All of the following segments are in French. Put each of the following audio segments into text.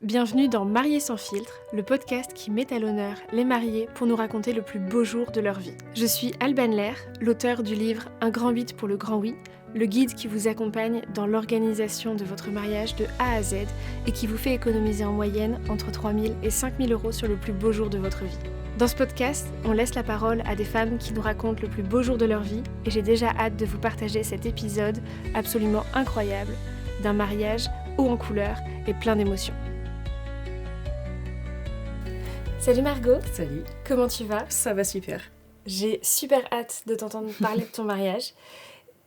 Bienvenue dans Mariés sans filtre, le podcast qui met à l'honneur les mariés pour nous raconter le plus beau jour de leur vie. Je suis Alban Lair, l'auteur du livre Un grand 8 pour le grand oui, le guide qui vous accompagne dans l'organisation de votre mariage de A à Z et qui vous fait économiser en moyenne entre 3 000 et 5 000 euros sur le plus beau jour de votre vie. Dans ce podcast, on laisse la parole à des femmes qui nous racontent le plus beau jour de leur vie et j'ai déjà hâte de vous partager cet épisode absolument incroyable d'un mariage haut en couleurs et plein d'émotions. Salut Margot. Salut. Comment tu vas ? Ça va super. J'ai super hâte de t'entendre parler de ton mariage.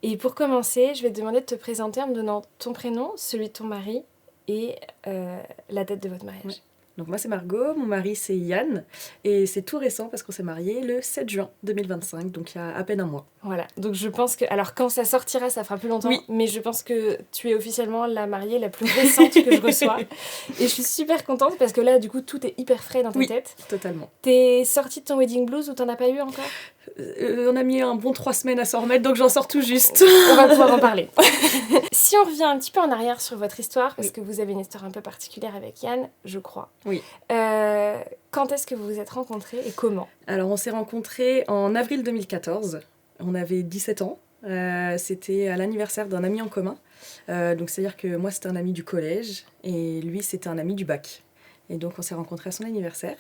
Et pour commencer, je vais te demander de te présenter en me donnant ton prénom, celui de ton mari et la date de votre mariage. Ouais. Donc moi c'est Margot, mon mari c'est Yann et c'est tout récent parce qu'on s'est mariés le 7 juin 2025, donc il y a à peine un mois. Voilà, donc je pense que, alors quand ça sortira ça fera plus longtemps, oui. Mais je pense que tu es officiellement la mariée la plus récente que je reçois. Et je suis super contente parce que là du coup tout est hyper frais dans ta tête. Totalement. T'es sortie de ton wedding blues ou t'en as pas eu encore ? On a mis un bon 3 semaines à s'en remettre, donc j'en sors tout juste. On va pouvoir en parler. Si on revient un petit peu en arrière sur votre histoire, parce que vous avez une histoire un peu particulière avec Yann, je crois. Oui. Quand est-ce que vous vous êtes rencontrés et comment ? Alors on s'est rencontrés en avril 2014, on avait 17 ans, c'était à l'anniversaire d'un ami en commun. Donc c'est-à-dire que moi c'était un ami du collège et lui c'était un ami du bac. Et donc on s'est rencontrés à son anniversaire.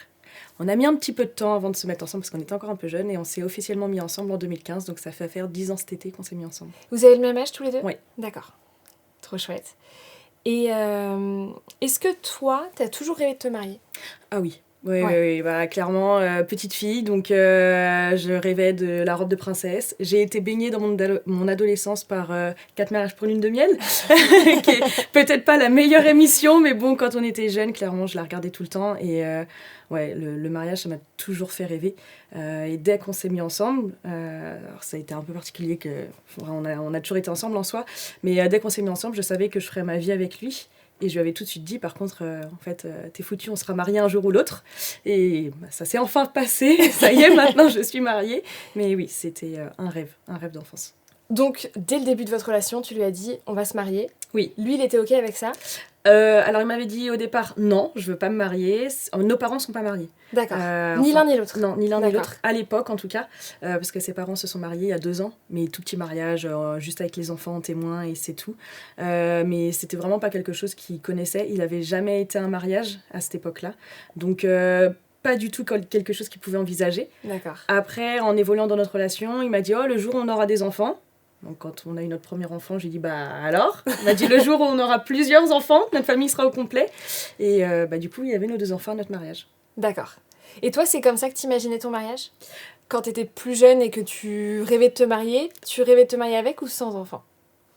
On a mis un petit peu de temps avant de se mettre ensemble parce qu'on était encore un peu jeunes et on s'est officiellement mis ensemble en 2015, donc ça fait faire 10 ans cet été qu'on s'est mis ensemble. Vous avez le même âge tous les deux ? Oui. D'accord. Trop chouette. Et est-ce que toi, t'as toujours rêvé de te marier ? Ah oui. Oui, bah, clairement, petite fille, donc je rêvais de la robe de princesse. J'ai été baignée dans mon adolescence par 4 mariages pour lune de miel, qui est peut-être pas la meilleure émission, mais bon, quand on était jeunes, clairement, je la regardais tout le temps. Et le mariage, ça m'a toujours fait rêver. Et dès qu'on s'est mis ensemble, alors ça a été un peu particulier, on a toujours été ensemble en soi, mais dès qu'on s'est mis ensemble, je savais que je ferais ma vie avec lui. Et je lui avais tout de suite dit, par contre, t'es foutu, on sera mariés un jour ou l'autre. Et ça s'est enfin passé, ça y est, maintenant je suis mariée. Mais oui, c'était un rêve d'enfance. Donc, dès le début de votre relation, tu lui as dit, on va se marier. Oui. Lui, il était OK avec ça ? Alors, il m'avait dit au départ, non, je veux pas me marier. Nos parents sont pas mariés. D'accord. Ni l'un ni l'autre. Non, ni l'un ni l'autre. À l'époque, en tout cas, parce que ses parents se sont mariés il y a 2 ans, mais tout petit mariage, juste avec les enfants témoins et c'est tout. Mais c'était vraiment pas quelque chose qu'il connaissait. Il avait jamais été à un mariage à cette époque-là. Donc, pas du tout quelque chose qu'il pouvait envisager. D'accord. Après, en évoluant dans notre relation, il m'a dit, le jour où on aura des enfants. Donc quand on a eu notre premier enfant, j'ai dit alors. Il m'a dit le jour où on aura plusieurs enfants, notre famille sera au complet. Et du coup, il y avait nos 2 enfants à notre mariage. D'accord. Et toi, c'est comme ça que tu imaginais ton mariage ? Quand tu étais plus jeune et que tu rêvais de te marier avec ou sans enfant ?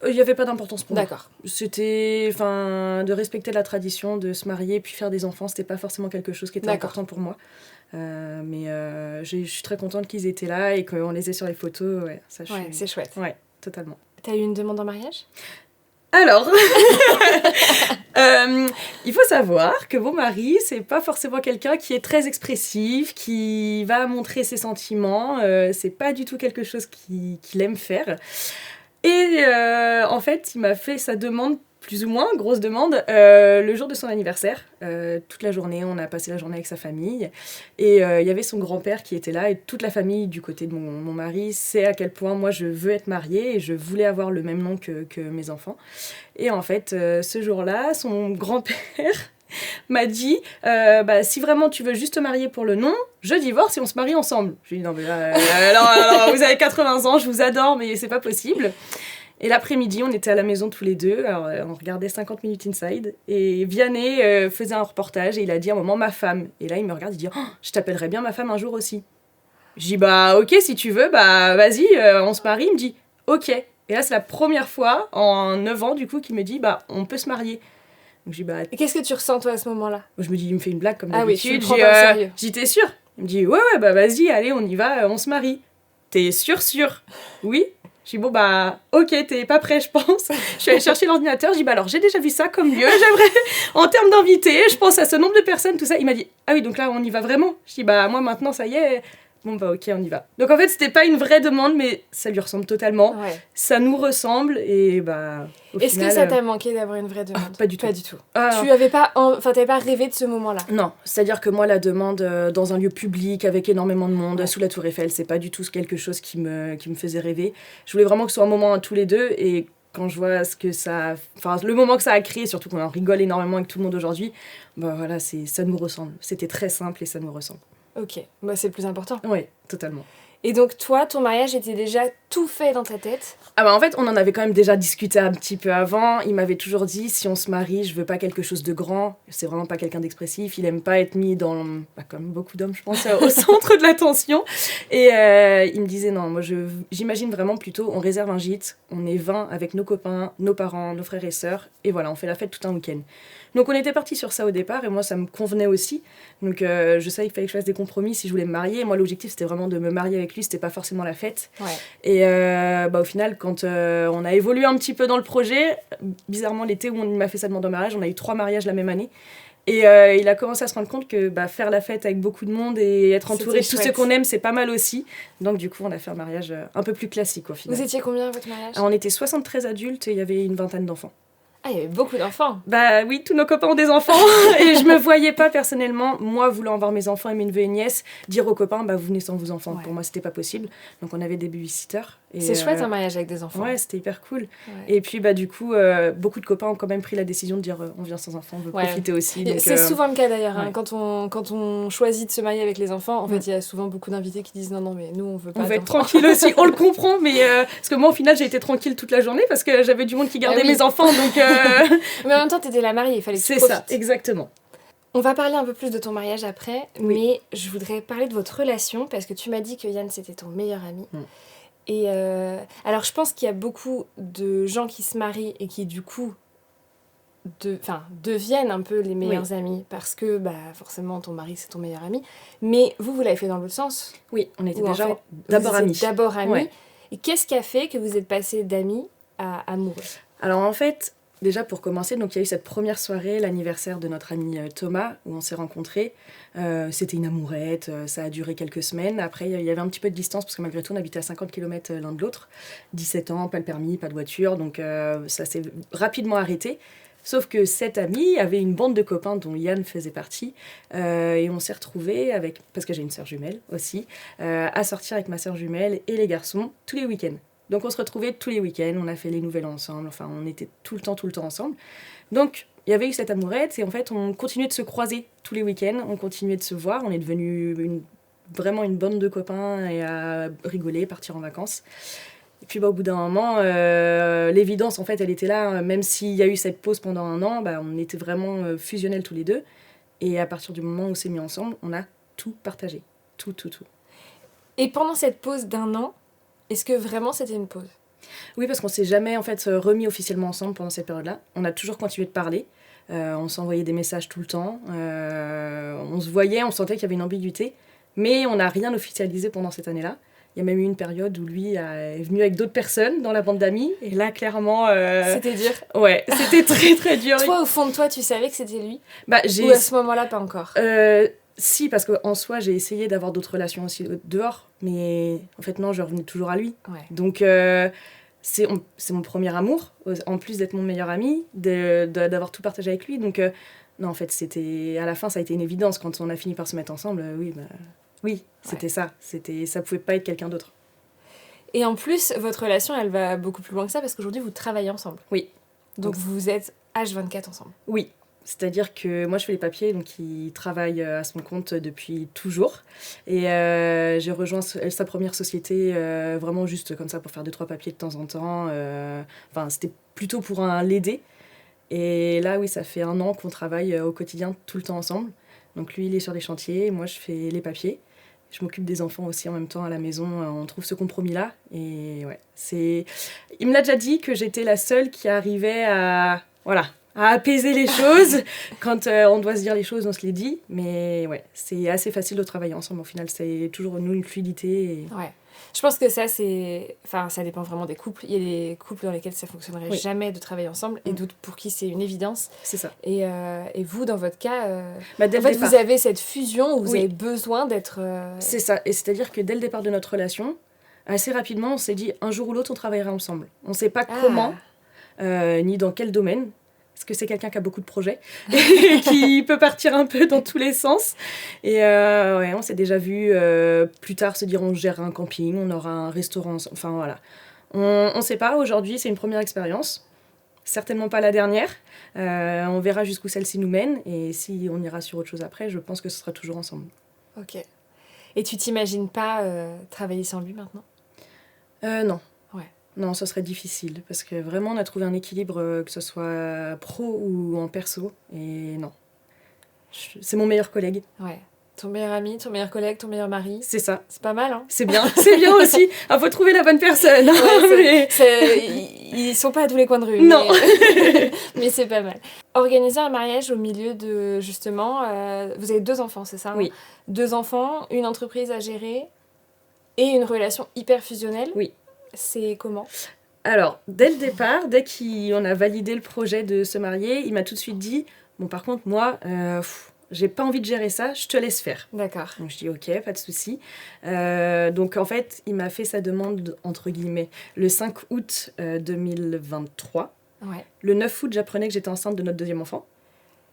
Il n'y avait pas d'importance pour moi. D'accord. C'était de respecter la tradition, de se marier puis faire des enfants. C'était pas forcément quelque chose qui était important pour moi. Mais je suis très contente qu'ils étaient là et qu'on les ait sur les photos. Ouais, c'est chouette. Ouais, totalement. T'as eu une demande en mariage ? Alors, il faut savoir que mon mari, c'est pas forcément quelqu'un qui est très expressif, qui va montrer ses sentiments. C'est pas du tout quelque chose qu'il aime faire. Et en fait, il m'a fait sa demande, plus ou moins, grosse demande, le jour de son anniversaire. Toute la journée, on a passé la journée avec sa famille. Et il y avait son grand-père qui était là. Et toute la famille du côté de mon mari sait à quel point moi je veux être mariée. Et je voulais avoir le même nom que mes enfants. Et en fait, ce jour-là, son grand-père m'a dit si vraiment tu veux juste te marier pour le nom, je divorce et on se marie ensemble. Je lui ai dit non mais alors, vous avez 80 ans, je vous adore mais c'est pas possible. Et l'après-midi, on était à la maison tous les deux, alors on regardait 50 minutes Inside, et Vianney faisait un reportage, et il a dit à un moment « ma femme ». Et là, il me regarde, il dit « je t'appellerai bien ma femme un jour aussi ». Je dis « ok, si tu veux, vas-y, on se marie ». Il me dit « ok ». Et là, c'est la première fois, en 9 ans, du coup, qu'il me dit « on peut se marier ». Donc je dis « Et qu'est-ce que tu ressens, toi, à ce moment-là ? » Je me dis « il me fait une blague comme d'habitude. d'habitude ». Ah oui, tu le prends pas au sérieux. Je dis « t'es sûr ?» Il me dit « ouais, vas-y, allez, on y va, on se marie ». « T'es sûr ?»« Oui ». Je dis ok, t'es pas prêt, je pense. Je suis allée chercher l'ordinateur, je dis alors j'ai déjà vu ça comme lieu, j'aimerais, en termes d'invités, je pense à ce nombre de personnes, tout ça. Il m'a dit, ah oui, donc là on y va vraiment. Je dis moi maintenant ça y est, Bon bah ok, on y va. Donc en fait, c'était pas une vraie demande, mais ça lui ressemble totalement. Ouais. Ça nous ressemble et bah au Est-ce final, que ça t'a manqué d'avoir une vraie demande? pas du tout. Pas du tout. Ah, Tu avais pas, t'avais pas rêvé de ce moment-là? non, c'est-à-dire que moi, la demande dans un lieu public avec énormément de monde, sous la Tour Eiffel, c'est pas du tout quelque chose qui me faisait rêver. Je voulais vraiment que ce soit un moment à tous les deux et quand je vois ce que ça... Enfin, le moment que ça a créé, surtout qu'on en rigole énormément avec tout le monde aujourd'hui, bah voilà, ça nous ressemble. C'était très simple et ça nous ressemble. Ok, bah c'est le plus important. Oui, totalement. Et donc toi, ton mariage était déjà tout fait dans ta tête? Ah bah en fait, on en avait quand même déjà discuté un petit peu avant. Il m'avait toujours dit, si on se marie, je veux pas quelque chose de grand. C'est vraiment pas quelqu'un d'expressif. Il aime pas être mis dans, bah, comme beaucoup d'hommes, je pense, au centre de l'attention. Et il me disait, non, moi j'imagine vraiment plutôt, on réserve un gîte, on est 20 avec nos copains, nos parents, nos frères et sœurs, et voilà, on fait la fête tout un week-end. Donc on était partis sur ça au départ, et moi ça me convenait aussi. Donc je savais qu'il fallait que je fasse des compromis si je voulais me marier. Moi l'objectif c'était vraiment de me marier avec lui, c'était pas forcément la fête. Ouais. Et bah, au final, quand on a évolué un petit peu dans le projet, bizarrement l'été où on m'a fait sa demande en mariage, on a eu 3 mariages la même année. Et il a commencé à se rendre compte que bah, faire la fête avec beaucoup de monde et être entouré de tous ceux qu'on aime, c'est pas mal aussi. Donc du coup, on a fait un mariage un peu plus classique au final. Vous étiez combien à votre mariage? Alors, on était 73 adultes et il y avait une vingtaine d'enfants. Ah, il y avait beaucoup d'enfants. Bah oui, tous nos copains ont des enfants et je me voyais pas personnellement, moi voulant avoir mes enfants et mes neveux et nièces, dire aux copains bah vous venez sans vos enfants. Ouais. Pour moi c'était pas possible. Donc on avait des babysitters. C'est chouette un mariage avec des enfants. Ouais, c'était hyper cool. Ouais. Et puis bah du coup beaucoup de copains ont quand même pris la décision de dire on vient sans enfants, on veut profiter aussi. Donc, c'est souvent le cas d'ailleurs. Hein, quand on choisit de se marier avec les enfants, en fait il y a souvent beaucoup d'invités qui disent non mais nous on veut pas. On veut être tranquille aussi. On le comprend, mais parce que moi au final j'ai été tranquille toute la journée parce que j'avais du monde qui gardait mes enfants donc. Mais en même temps, t'étais la mariée, il fallait que tu profites. C'est ça, exactement. On va parler un peu plus de ton mariage après, mais je voudrais parler de votre relation, parce que tu m'as dit que Yann, c'était ton meilleur ami. Et alors, je pense qu'il y a beaucoup de gens qui se marient et qui, du coup, deviennent un peu les meilleurs amis, parce que, bah, forcément, ton mari, c'est ton meilleur ami. Mais vous l'avez fait dans l'autre sens. Oui, on était déjà d'abord amis. D'abord amis. Ouais. Et qu'est-ce qui a fait que vous êtes passés d'amis à amoureux? Alors, en fait... Déjà, pour commencer, donc il y a eu cette première soirée, l'anniversaire de notre ami Thomas, où on s'est rencontrés. C'était une amourette, ça a duré quelques semaines. Après, il y avait un petit peu de distance, parce que malgré tout, on habitait à 50 km l'un de l'autre. 17 ans, pas le permis, pas de voiture, donc ça s'est rapidement arrêté. Sauf que cet ami avait une bande de copains dont Yann faisait partie. Et on s'est retrouvés, parce que j'ai une sœur jumelle aussi, à sortir avec ma sœur jumelle et les garçons tous les week-ends. Donc on se retrouvait tous les week-ends, on a fait les nouvelles ensemble, enfin on était tout le temps ensemble. Donc il y avait eu cette amourette et en fait on continuait de se croiser tous les week-ends, on continuait de se voir, on est devenus vraiment une bande de copains et à rigoler, partir en vacances. Et puis bah, au bout d'un moment, l'évidence en fait elle était là, même s'il y a eu cette pause pendant 1 an, bah, on était vraiment fusionnels tous les deux. Et à partir du moment où on s'est mis ensemble, on a tout partagé, tout. Et pendant cette pause d'1 an, est-ce que vraiment c'était une pause? Oui, parce qu'on s'est jamais en fait remis officiellement ensemble pendant cette période-là. On a toujours continué de parler. On s'envoyait des messages tout le temps. On se voyait, on sentait qu'il y avait une ambiguïté. Mais on n'a rien officialisé pendant cette année-là. Il y a même eu une période où lui est venu avec d'autres personnes dans la bande d'amis. Et là, clairement... C'était dur? Ouais, c'était très très dur. Toi, au fond de toi, tu savais que c'était lui? Bah, ou à ce moment-là, pas encore? Si, parce qu'en soi, j'ai essayé d'avoir d'autres relations aussi dehors, mais en fait, non, je revenais toujours à lui. Ouais. Donc, c'est mon premier amour, en plus d'être mon meilleur ami, d'avoir tout partagé avec lui. Donc, non, en fait, à la fin, ça a été une évidence. Quand on a fini par se mettre ensemble, oui, c'était ça. Ça pouvait pas être quelqu'un d'autre. Et en plus, votre relation, elle va beaucoup plus loin que ça, parce qu'aujourd'hui, vous travaillez ensemble. Oui. Donc, vous êtes H24 ensemble. Oui. C'est-à-dire que moi, je fais les papiers, donc il travaille à son compte depuis toujours. Et j'ai rejoint sa première société vraiment juste comme ça pour faire 2-3 papiers de temps en temps. Enfin, c'était plutôt pour l'aider. Et là, oui, ça fait 1 an qu'on travaille au quotidien tout le temps ensemble. Donc lui, il est sur des chantiers, moi, je fais les papiers. Je m'occupe des enfants aussi en même temps à la maison. On trouve ce compromis-là. Et ouais, il me l'a déjà dit que j'étais la seule qui arrivait à apaiser les choses. Quand on doit se dire les choses, on se les dit. Mais ouais, c'est assez facile de travailler ensemble. Au final, c'est toujours nous une fluidité. Ouais. Je pense que ça, ça dépend vraiment des couples. Il y a des couples dans lesquels ça fonctionnerait jamais de travailler ensemble et d'autres pour qui c'est une évidence. C'est ça. Et vous, dans votre cas, vous avez cette fusion où vous avez besoin d'être... C'est ça. Et c'est-à-dire que dès le départ de notre relation, assez rapidement, on s'est dit un jour ou l'autre, on travaillera ensemble. On ne sait pas comment, ni dans quel domaine. Parce que c'est quelqu'un qui a beaucoup de projets, qui peut partir un peu dans tous les sens. Et on s'est déjà vu plus tard se dire on gère un camping, on aura un restaurant, enfin voilà. On ne sait pas, aujourd'hui c'est une première expérience, certainement pas la dernière. On verra jusqu'où celle-ci nous mène, et si on ira sur autre chose après, je pense que ce sera toujours ensemble. Ok. Et tu t'imagines pas travailler sans lui maintenant ? Non. Ouais. Non, ça serait difficile, parce que vraiment, on a trouvé un équilibre, que ce soit pro ou en perso, et non. C'est mon meilleur collègue. Ouais. Ton meilleur ami, ton meilleur collègue, ton meilleur mari. C'est ça. C'est pas mal, hein ? C'est bien aussi. Il faut trouver la bonne personne. Ils sont pas à tous les coins de rue. Non. Mais c'est pas mal. Organiser un mariage au milieu de, justement, vous avez 2 enfants, c'est ça ? Oui. 2 enfants, une entreprise à gérer et une relation hyper fusionnelle. Oui. C'est comment ? Alors, dès le départ, dès qu'on a validé le projet de se marier, il m'a tout de suite dit « Bon, par contre, moi, j'ai pas envie de gérer ça, je te laisse faire. » D'accord. Donc, je dis « Ok, pas de souci. » Donc, en fait, il m'a fait sa demande, entre guillemets, le 5 août 2023. Ouais. Le 9 août, j'apprenais que j'étais enceinte de notre 2e enfant.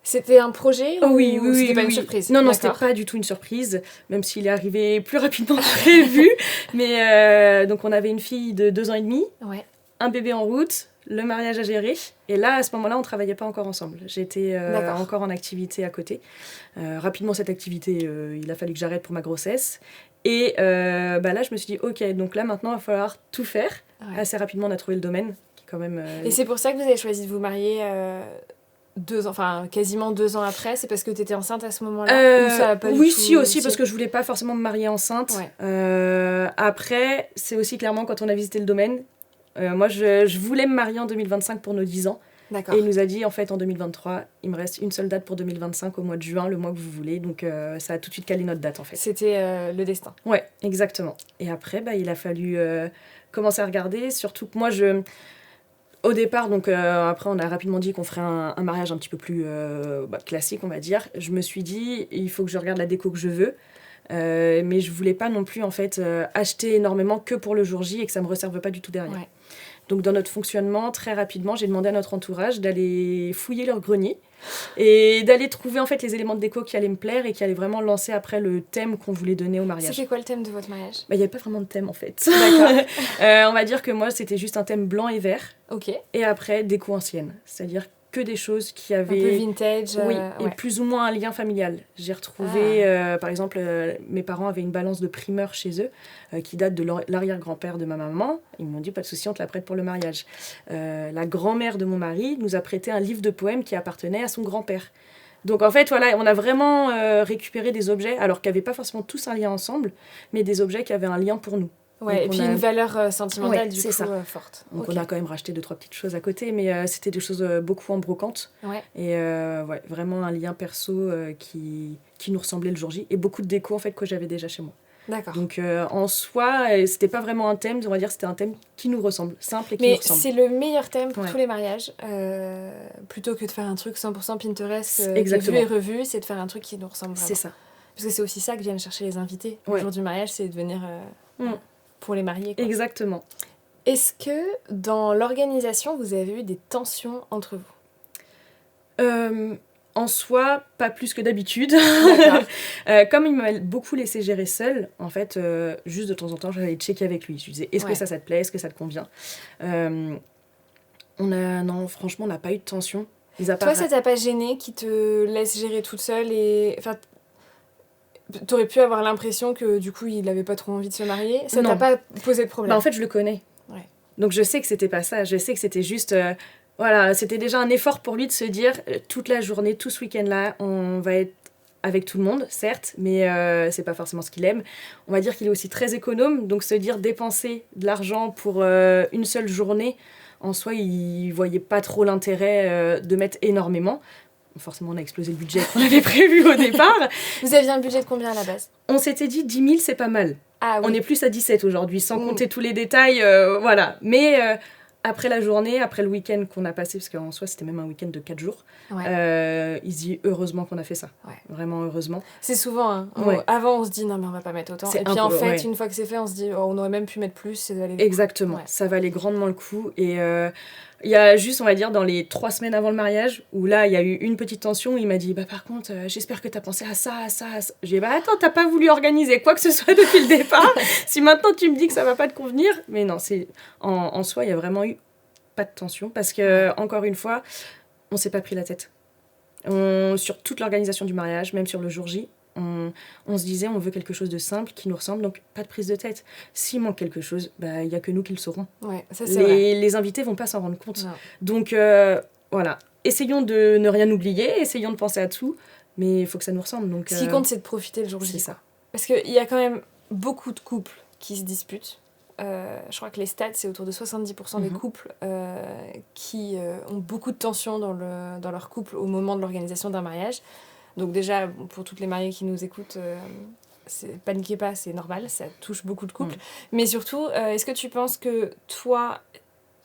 C'était un projet ou oui, c'était pas oui. Une surprise ? Non, c'était pas du tout une surprise, même s'il est arrivé plus rapidement que prévu. Mais donc, on avait une fille de 2 ans et demi, un bébé en route, le mariage à gérer. Et là, à ce moment-là, on travaillait pas encore ensemble. J'étais encore en activité à côté. Rapidement, cette activité, il a fallu que j'arrête pour ma grossesse. Et là, je me suis dit, ok, donc là, maintenant, il va falloir tout faire. Ouais. Assez rapidement, on a trouvé le domaine, qui est quand même... Et c'est pour ça que vous avez choisi de vous marier... quasiment 2 ans après, c'est parce que tu étais enceinte à ce moment-là ou ça a pas oui, du tout... si aussi, parce que je voulais pas forcément me marier enceinte. Ouais. Après, c'est aussi clairement quand on a visité le domaine. Moi, je voulais me marier en 2025 pour nos 10 ans. D'accord. Et il nous a dit, en fait, en 2023, il me reste une seule date pour 2025, au mois de juin, le mois que vous voulez. Donc, ça a tout de suite calé notre date, en fait. C'était le destin. Ouais, exactement. Et après, il a fallu commencer à regarder. Surtout que moi, au départ, donc après on a rapidement dit qu'on ferait un mariage un petit peu plus classique, on va dire. Je me suis dit, il faut que je regarde la déco que je veux. Mais je voulais pas non plus en fait acheter énormément que pour le jour J et que ça me resserve pas du tout derrière. Ouais. Donc dans notre fonctionnement, très rapidement, j'ai demandé à notre entourage d'aller fouiller leur grenier et d'aller trouver en fait les éléments de déco qui allaient me plaire et qui allaient vraiment lancer après le thème qu'on voulait donner au mariage. C'était quoi le thème de votre mariage ? Il n'y avait pas vraiment de thème en fait. D'accord. On va dire que moi c'était juste un thème blanc et vert. Ok. Et après déco ancienne, c'est-à-dire que des choses qui avaient... Un peu vintage. Oui, et plus ou moins un lien familial. J'ai retrouvé, par exemple, mes parents avaient une balance de primeur chez eux qui date de l'arrière-grand-père de ma maman. Ils m'ont dit, pas de souci, on te la prête pour le mariage. La grand-mère de mon mari nous a prêté un livre de poèmes qui appartenait à son grand-père. Donc en fait, voilà, on a vraiment récupéré des objets, alors qu'ils n'avaient pas forcément tous un lien ensemble, mais des objets qui avaient un lien pour nous. Ouais, donc et puis une valeur sentimentale du coup forte. Donc on a quand même racheté 2-3 petites choses à côté, mais c'était des choses beaucoup en brocante. Ouais. Et vraiment un lien perso qui nous ressemblait le jour J. Et beaucoup de déco en fait que j'avais déjà chez moi. D'accord. Donc en soi, c'était pas vraiment un thème, on va dire c'était un thème qui nous ressemble, simple et qui nous ressemble. Mais c'est le meilleur thème pour tous les mariages. Plutôt que de faire un truc 100% Pinterest vu et revu, c'est de faire un truc qui nous ressemble vraiment. C'est ça. Parce que c'est aussi ça que viennent chercher les invités. Le jour du mariage, c'est de venir... pour les mariés. Quoi. Exactement. Est-ce que dans l'organisation, vous avez eu des tensions entre vous ? En soi, pas plus que d'habitude. Comme il m'a beaucoup laissé gérer seul, en fait, juste de temps en temps, j'allais checker avec lui. Je lui disais, est-ce que ça te plaît ? Est-ce que ça te convient ? Non, franchement, on n'a pas eu de tension. Toi, ça t'a pas gêné qu'il te laisse gérer toute seule et... Enfin, t'aurais pu avoir l'impression que du coup il avait pas trop envie de se marier. Ça t'a pas posé de problème. En fait je le connais. Ouais. Donc je sais que c'était pas ça. Je sais que c'était juste c'était déjà un effort pour lui de se dire toute la journée, tout ce week-end-là, on va être avec tout le monde, certes, mais c'est pas forcément ce qu'il aime. On va dire qu'il est aussi très économe, donc se dire dépenser de l'argent pour une seule journée, en soi il voyait pas trop l'intérêt de mettre énormément. Forcément, on a explosé le budget qu'on avait prévu au départ. Vous aviez un budget de combien à la base ? On s'était dit 10 000, c'est pas mal. Ah oui. On est plus à 17 aujourd'hui, sans compter tous les détails, voilà. Mais après la journée, après le week-end qu'on a passé, parce qu'en soi, c'était même un week-end de 4 jours, il se dit heureusement qu'on a fait ça. Ouais. Vraiment heureusement. C'est souvent, hein. Avant, on se dit non, mais on va pas mettre autant. Et puis en fait, une fois que c'est fait, on se dit on aurait même pu mettre plus. Ça valait Exactement, ça valait grandement le coup. Et il y a juste, on va dire, dans les 3 semaines avant le mariage, où là, il y a eu une petite tension. Il m'a dit, par contre, j'espère que t'as pensé à ça, à ça, à ça. J'ai dit, attends, t'as pas voulu organiser quoi que ce soit depuis le départ. Si maintenant tu me dis que ça va pas te convenir. Mais non, en soi, il y a vraiment eu pas de tension. Parce que, encore une fois, on s'est pas pris la tête. Sur toute l'organisation du mariage, même sur le jour J, on se disait on veut quelque chose de simple qui nous ressemble, donc pas de prise de tête. S'il manque quelque chose, il n'y a que nous qui le saurons. Ça, c'est vrai. Les invités vont pas s'en rendre compte. Non. Donc voilà, essayons de ne rien oublier, essayons de penser à tout, mais il faut que ça nous ressemble. Donc, ce qui compte, c'est de profiter le jour J. C'est ça. Parce qu'il y a quand même beaucoup de couples qui se disputent. Je crois que les stats, c'est autour de 70% des couples qui ont beaucoup de tensions dans leur couple au moment de l'organisation d'un mariage. Donc déjà, pour toutes les mariées qui nous écoutent, paniquez pas, c'est normal, ça touche beaucoup de couples. Mais surtout, est-ce que tu penses que toi,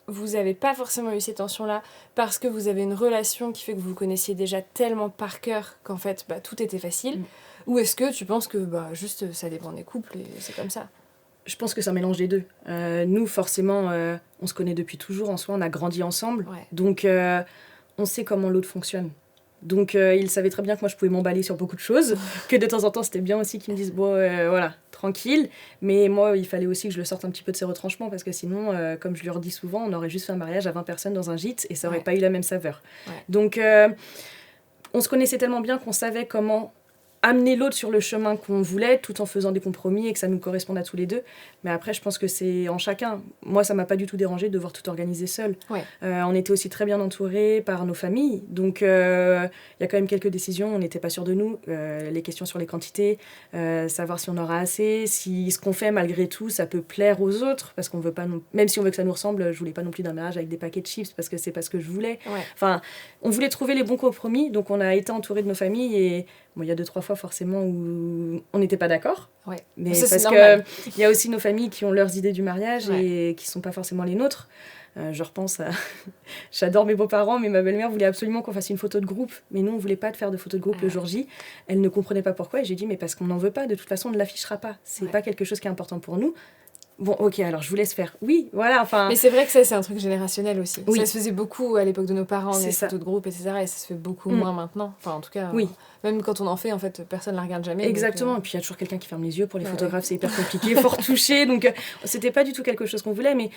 vous n'avez pas forcément eu ces tensions-là parce que vous avez une relation qui fait que vous connaissiez déjà tellement par cœur qu'en fait, tout était facile ou est-ce que tu penses que juste ça dépend des couples et c'est comme ça? Je pense que c'est un mélange des deux. Nous, forcément, on se connaît depuis toujours, en soi, on a grandi ensemble. Donc, on sait comment l'autre fonctionne. Donc, il savait très bien que moi, je pouvais m'emballer sur beaucoup de choses, que de temps en temps, c'était bien aussi qu'ils me disent, voilà, tranquille. Mais moi, il fallait aussi que je le sorte un petit peu de ses retranchements, parce que sinon, comme je lui redis souvent, on aurait juste fait un mariage à 20 personnes dans un gîte, et ça aurait pas eu la même saveur. Donc, on se connaissait tellement bien qu'on savait comment amener l'autre sur le chemin qu'on voulait, tout en faisant des compromis et que ça nous corresponde à tous les deux. Mais après, je pense que c'est en chacun. Moi, ça m'a pas du tout dérangé de devoir tout organiser seul. On était aussi très bien entourés par nos familles. Donc, il y a quand même quelques décisions. On n'était pas sûr de nous. Les questions sur les quantités, savoir si on aura assez, si ce qu'on fait, malgré tout, ça peut plaire aux autres. Parce qu'on veut pas même si on veut que ça nous ressemble, je voulais pas non plus d'un mariage avec des paquets de chips parce que c'est pas ce que je voulais. Enfin, on voulait trouver les bons compromis. Donc, on a été entourés de nos familles et il y a 2-3 fois forcément où on n'était pas d'accord. Mais ça, parce qu'il y a aussi nos familles qui ont leurs idées du mariage et qui sont pas forcément les nôtres. Je repense à... J'adore mes beaux-parents, mais ma belle-mère voulait absolument qu'on fasse une photo de groupe. Mais nous, on voulait pas de faire de photo de groupe le jour J. Elle ne comprenait pas pourquoi. Et j'ai dit, mais parce qu'on n'en veut pas. De toute façon, on ne l'affichera pas. C'est pas quelque chose qui est important pour nous. Bon, ok, alors je vous laisse faire. Oui, voilà, enfin... Mais c'est vrai que ça, c'est un truc générationnel aussi. Ça se faisait beaucoup à l'époque de nos parents, les photos de groupe, etc. Et ça se fait beaucoup moins maintenant. Enfin, en tout cas, même quand on en fait, en fait, personne ne la regarde jamais. Exactement, et puis il y a toujours quelqu'un qui ferme les yeux. Pour les photographes, c'est hyper compliqué, fort touché. Donc, c'était pas du tout quelque chose qu'on voulait. Mais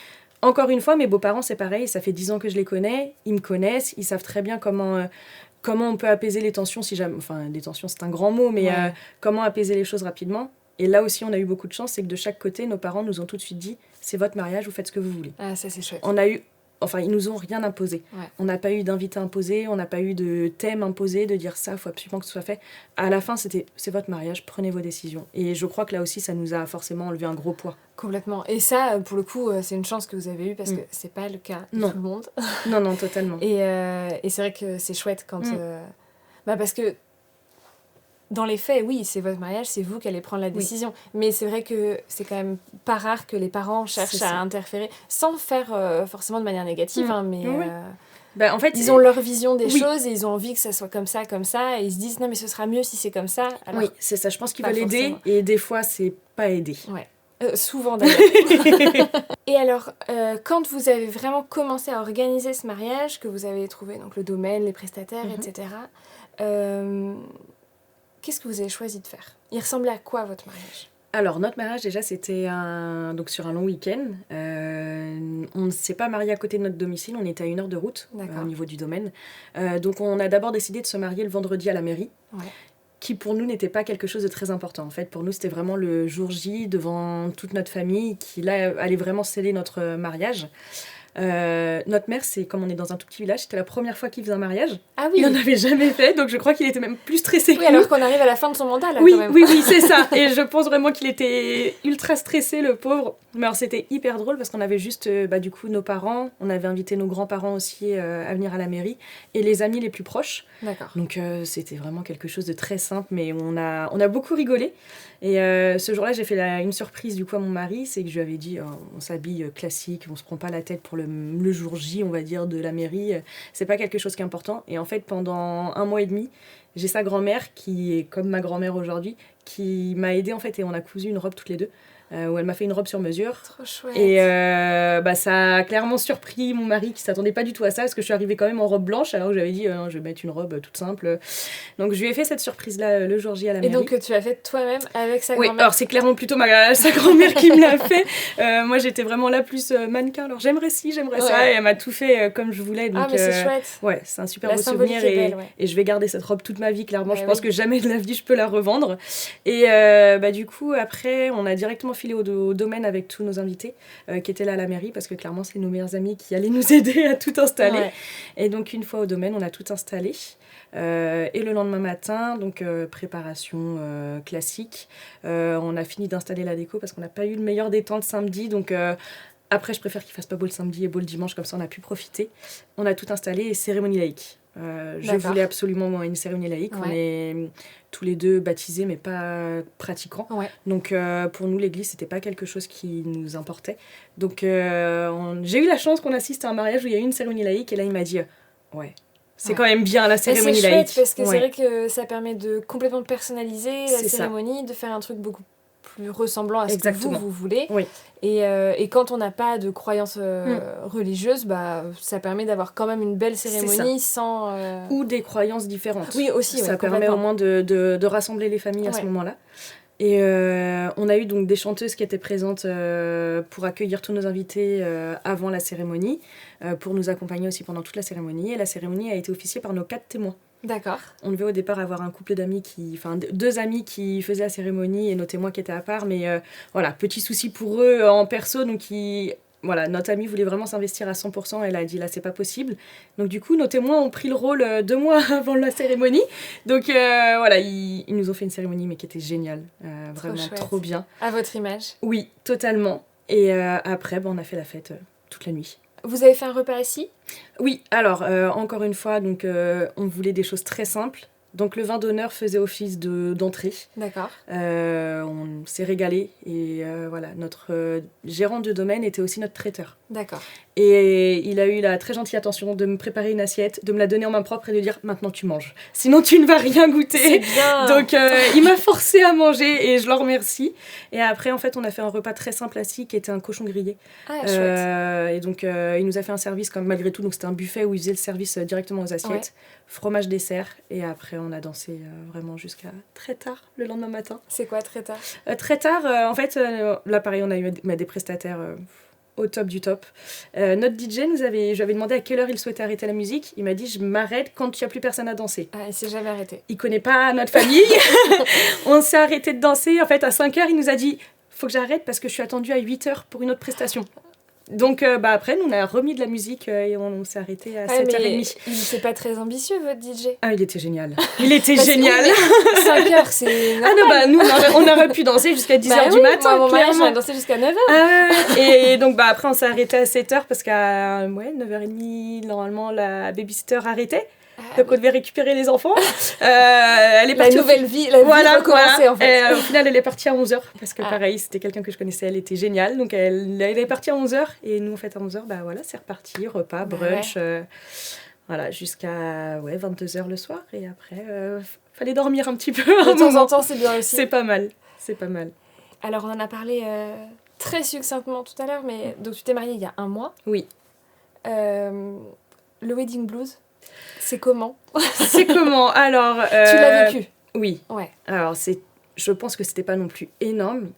encore une fois, mes beaux-parents, c'est pareil. Ça fait 10 ans que je les connais. Ils me connaissent. Ils savent très bien comment on peut apaiser les tensions. Si jamais... Enfin, les tensions, c'est un grand mot, mais comment apaiser les choses rapidement. Et là aussi, on a eu beaucoup de chance, c'est que de chaque côté, nos parents nous ont tout de suite dit « c'est votre mariage, vous faites ce que vous voulez ». Ah, ça c'est chouette. Ils nous ont rien imposé. On n'a pas eu d'invité imposé, on n'a pas eu de thème imposé, de dire ça, il faut absolument que ce soit fait. À la fin, c'était « c'est votre mariage, prenez vos décisions ». Et je crois que là aussi, ça nous a forcément enlevé un gros poids. Complètement. Et ça, pour le coup, c'est une chance que vous avez eue parce que c'est pas le cas de tout le monde. Non, totalement. Et c'est vrai que c'est chouette quand... parce que dans les faits, oui, c'est votre mariage, c'est vous qui allez prendre la décision. Mais c'est vrai que c'est quand même pas rare que les parents cherchent à interférer, sans faire forcément de manière négative, mais en fait, ils ont leur vision des choses et ils ont envie que ça soit comme ça, et ils se disent non mais ce sera mieux si c'est comme ça. Alors, oui, c'est ça, je pense qu'ils veulent aider, et des fois c'est pas aider. Souvent d'ailleurs. Et alors, quand vous avez vraiment commencé à organiser ce mariage, que vous avez trouvé donc, le domaine, les prestataires, etc., qu'est-ce que vous avez choisi de faire ? Il ressemblait à quoi votre mariage ? Alors, notre mariage, déjà, c'était donc sur un long week-end. On ne s'est pas marié à côté de notre domicile, on était à 1 heure de route au niveau du domaine. Donc, on a d'abord décidé de se marier le vendredi à la mairie, qui pour nous n'était pas quelque chose de très important. En fait, pour nous, c'était vraiment le jour J devant toute notre famille qui, là, allait vraiment sceller notre mariage. Notre mère, c'est comme on est dans un tout petit village, c'était la première fois qu'il faisait un mariage. Ah oui. Il n'en avait jamais fait, donc je crois qu'il était même plus stressé que Oui, nous. alors qu'on arrive à la fin de son mandat, là, Oui, quand même. oui, c'est ça. Et je pense vraiment qu'il était ultra stressé, le pauvre. Mais alors, c'était hyper drôle parce qu'on avait juste, du coup, nos parents, on avait invité nos grands-parents aussi à venir à la mairie, et les amis les plus proches. D'accord. Donc, c'était vraiment quelque chose de très simple, mais on a beaucoup rigolé. Et ce jour-là, j'ai fait une surprise, du coup, à mon mari, c'est que je lui avais dit, on s'habille classique, on se prend pas la tête pour le jour J, on va dire, de la mairie. C'est pas quelque chose qui est important. Et en fait, pendant 1 mois et demi, j'ai sa grand-mère, qui est comme ma grand-mère aujourd'hui, qui m'a aidée en fait, et on a cousu une robe toutes les deux, où elle m'a fait une robe sur mesure. Trop chouette. Et ça a clairement surpris mon mari qui s'attendait pas du tout à ça, parce que je suis arrivée quand même en robe blanche, alors que j'avais dit je vais mettre une robe toute simple. Donc je lui ai fait cette surprise-là le jour J à la mairie. Et donc tu l'as faite toi-même avec sa Oui, grand-mère. alors c'est clairement plutôt sa grand-mère qui me l'a fait. Moi j'étais vraiment là plus mannequin, alors j'aimerais ci, j'aimerais ça, et elle m'a tout fait comme je voulais. Donc, mais c'est chouette. Ouais, c'est un super La beau symbolique souvenir, est belle, ouais. et je vais garder cette robe toute ma vie, clairement. Ouais, je pense que jamais de la vie je peux la revendre. Et du coup, après, on a directement filé au domaine avec tous nos invités qui étaient là à la mairie, parce que clairement, c'est nos meilleurs amis qui allaient nous aider à tout installer. Ouais. Et donc, une fois au domaine, on a tout installé. Et le lendemain matin, donc préparation classique, on a fini d'installer la déco parce qu'on n'a pas eu le meilleur des temps le samedi. Donc après, je préfère qu'il fasse pas beau le samedi et beau le dimanche, comme ça on a pu profiter. On a tout installé et cérémonie laïque. Je voulais absolument une cérémonie laïque. Ouais. On est tous les deux baptisés, mais pas pratiquants. Ouais. Donc pour nous, l'église, c'était pas quelque chose qui nous importait. Donc j'ai eu la chance qu'on assiste à un mariage où il y a eu une cérémonie laïque, et là il m'a dit ouais. C'est quand même bien la cérémonie laïque. C'est chouette parce que c'est vrai que ça permet de complètement personnaliser la cérémonie, de faire un truc beaucoup plus ressemblant à ce que vous voulez. Oui. Et quand on n'a pas de croyances religieuses, ça permet d'avoir quand même une belle cérémonie sans... Ou des croyances différentes. Oui, aussi. Ça permet au moins de rassembler les familles à ce moment-là. Et on a eu donc des chanteuses qui étaient présentes pour accueillir tous nos invités avant la cérémonie, pour nous accompagner aussi pendant toute la cérémonie. Et la cérémonie a été officiée par nos 4 témoins. D'accord. On devait au départ avoir un couple d'amis deux amis qui faisaient la cérémonie et nos témoins qui étaient à part. Mais petit souci pour eux en perso, donc notre amie voulait vraiment s'investir à 100%, elle a dit là c'est pas possible. Donc du coup nos témoins ont pris le rôle 2 mois avant la cérémonie. Donc ils nous ont fait une cérémonie mais qui était géniale, vraiment trop bien. À votre image. Oui, totalement. Et après on a fait la fête toute la nuit. Vous avez fait un repas ici ? Oui, alors encore une fois, donc, on voulait des choses très simples. Donc le vin d'honneur faisait office d'entrée. D'accord. On s'est régalé et notre gérant de domaine était aussi notre traiteur. D'accord. Et il a eu la très gentille attention de me préparer une assiette, de me la donner en main propre et de dire maintenant tu manges. Sinon tu ne vas rien goûter. C'est bien. Donc il m'a forcé à manger et je l'en remercie. Et après en fait on a fait un repas très simple assis qui était un cochon grillé. Ah chouette. Et donc il nous a fait un service comme malgré tout, donc c'était un buffet où il faisait le service directement aux assiettes. Ouais. Fromage dessert et après on a dansé vraiment jusqu'à très tard le lendemain matin. C'est quoi très tard ? Très tard, en fait, là pareil on a eu des prestataires au top du top. Notre DJ je lui avais demandé à quelle heure il souhaitait arrêter la musique. Il m'a dit je m'arrête quand il n'y a plus personne à danser. Ah, il s'est jamais arrêté. Il connaît pas notre famille. On s'est arrêté de danser. En fait à 5h il nous a dit faut que j'arrête parce que je suis attendue à 8h pour une autre prestation. Donc après, nous on a remis de la musique et on s'est arrêté à 7h30. Il n'était pas très ambitieux, votre DJ. Ah, il était génial. Il était génial. 5h, c'est normal. Ah non, nous on aurait pu danser jusqu'à 10h du matin. Moi, mon mari, on a dansé jusqu'à 9h. Et donc après, on s'est arrêté à 7h parce qu'à 9h30, normalement, la babysitter arrêtait. Donc on devait récupérer les enfants. Elle est partie la vie recommençait en fait. Au final elle est partie à 11h parce que pareil c'était quelqu'un que je connaissais, elle était géniale. Donc elle est partie à 11h et nous en fait à 11h c'est reparti, repas, brunch, jusqu'à 22h le soir et après fallait dormir un petit peu. De temps en temps c'est bien aussi. C'est pas mal. Alors on en a parlé très succinctement tout à l'heure, mais donc tu t'es mariée il y a 1 mois. Oui. Le wedding blues. C'est comment ? Alors, tu l'as vécu ? Oui. Ouais. Alors, je pense que c'était pas non plus énorme,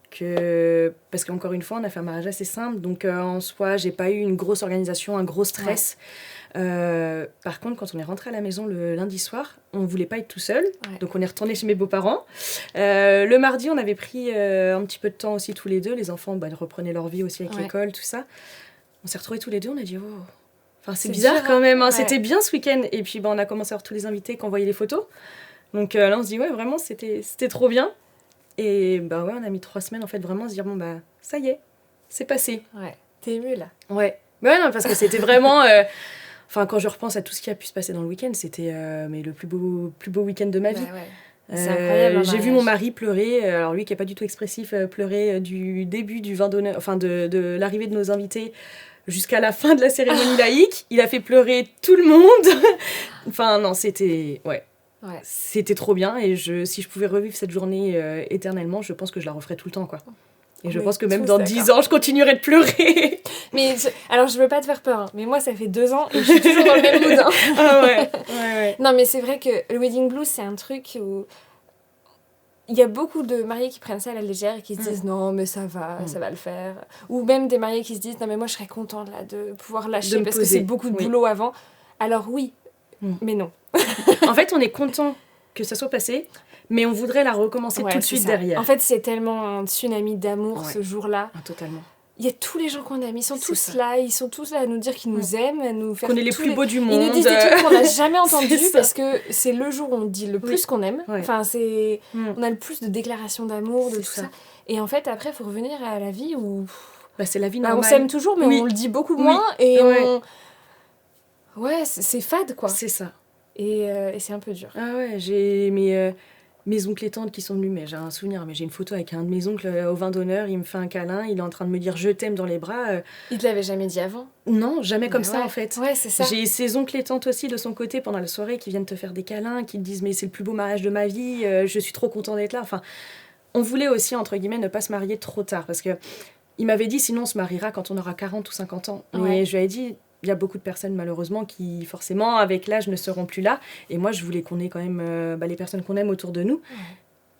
parce qu'encore une fois, on a fait un mariage assez simple, donc en soi, j'ai pas eu une grosse organisation, un gros stress. Ouais. Par contre, quand on est rentré à la maison le lundi soir, on voulait pas être tout seul, donc on est retourné chez mes beaux-parents. Le mardi, on avait pris un petit peu de temps aussi tous les deux, les enfants reprenaient leur vie aussi avec l'école, tout ça. on s'est retrouvés tous les deux, on a dit, oh. Enfin, c'est bizarre bizarre quand même, hein. Ouais. C'était bien ce week-end. Et puis, on a commencé à voir tous les invités qui envoyaient les photos. Donc là, on se dit, ouais, vraiment, c'était trop bien. Et ouais, on a mis 3 semaines, en fait, vraiment, à se dire, bon, ça y est, c'est passé. Ouais. T'es émue, là. Ouais. Ouais, non, parce que c'était vraiment... Enfin, quand je repense à tout ce qui a pu se passer dans le week-end, c'était mais le plus beau week-end de ma vie. Ouais. C'est incroyable. J'ai vu mon mari pleurer, alors lui qui n'est pas du tout expressif, pleurer du début du vin d'honneur, enfin de l'arrivée de nos invités jusqu'à la fin de la cérémonie laïque. Il a fait pleurer tout le monde. Enfin, non, c'était... Ouais. C'était trop bien et si je pouvais revivre cette journée éternellement, je pense que je la referais tout le temps, quoi. Et je pense que même dans 10 ans, je continuerai de pleurer. Alors, je veux pas te faire peur, hein, mais moi, ça fait 2 ans et je suis toujours dans le même mood. Hein. Ah ouais. Non, mais c'est vrai que le wedding blues, c'est un truc où... Il y a beaucoup de mariés qui prennent ça à la légère et qui se disent non, mais ça va le faire. Ou même des mariés qui se disent non, mais moi, je serais contente là, de pouvoir lâcher parce que c'est beaucoup de boulot avant. Alors oui, mais non. En fait, on est content que ça soit passé, mais on voudrait la recommencer tout de suite derrière. En fait, c'est tellement un tsunami d'amour ce jour-là. Totalement. Il y a tous les gens qu'on aime, ils sont tous là à nous dire qu'ils nous aiment, à nous faire qu'on est les plus beaux du monde. Ils nous disent des trucs qu'on n'a jamais entendus parce que c'est le jour où on dit le plus qu'on aime. Ouais. Enfin, on a le plus de déclarations d'amour, de tout ça. Et en fait, après, il faut revenir à la vie où... c'est la vie normale. On s'aime toujours, mais on le dit beaucoup moins. Et c'est fade, quoi. C'est ça. Et c'est un peu dur. Ah ouais, j'ai mes oncles et tantes qui sont venus, mais j'ai un souvenir, mais j'ai une photo avec un de mes oncles au vin d'honneur, il me fait un câlin, il est en train de me dire je t'aime dans les bras. Il te l'avait jamais dit avant? Non, jamais comme ça en fait. Ouais, c'est ça. J'ai ses oncles et tantes aussi de son côté pendant la soirée qui viennent te faire des câlins, qui te disent mais c'est le plus beau mariage de ma vie, je suis trop content d'être là. Enfin, on voulait aussi, entre guillemets, ne pas se marier trop tard parce que il m'avait dit sinon on se mariera quand on aura 40 ou 50 ans. Mais je lui avais dit... Il y a beaucoup de personnes, malheureusement, qui, forcément, avec l'âge, ne seront plus là. Et moi, je voulais qu'on ait quand même les personnes qu'on aime autour de nous.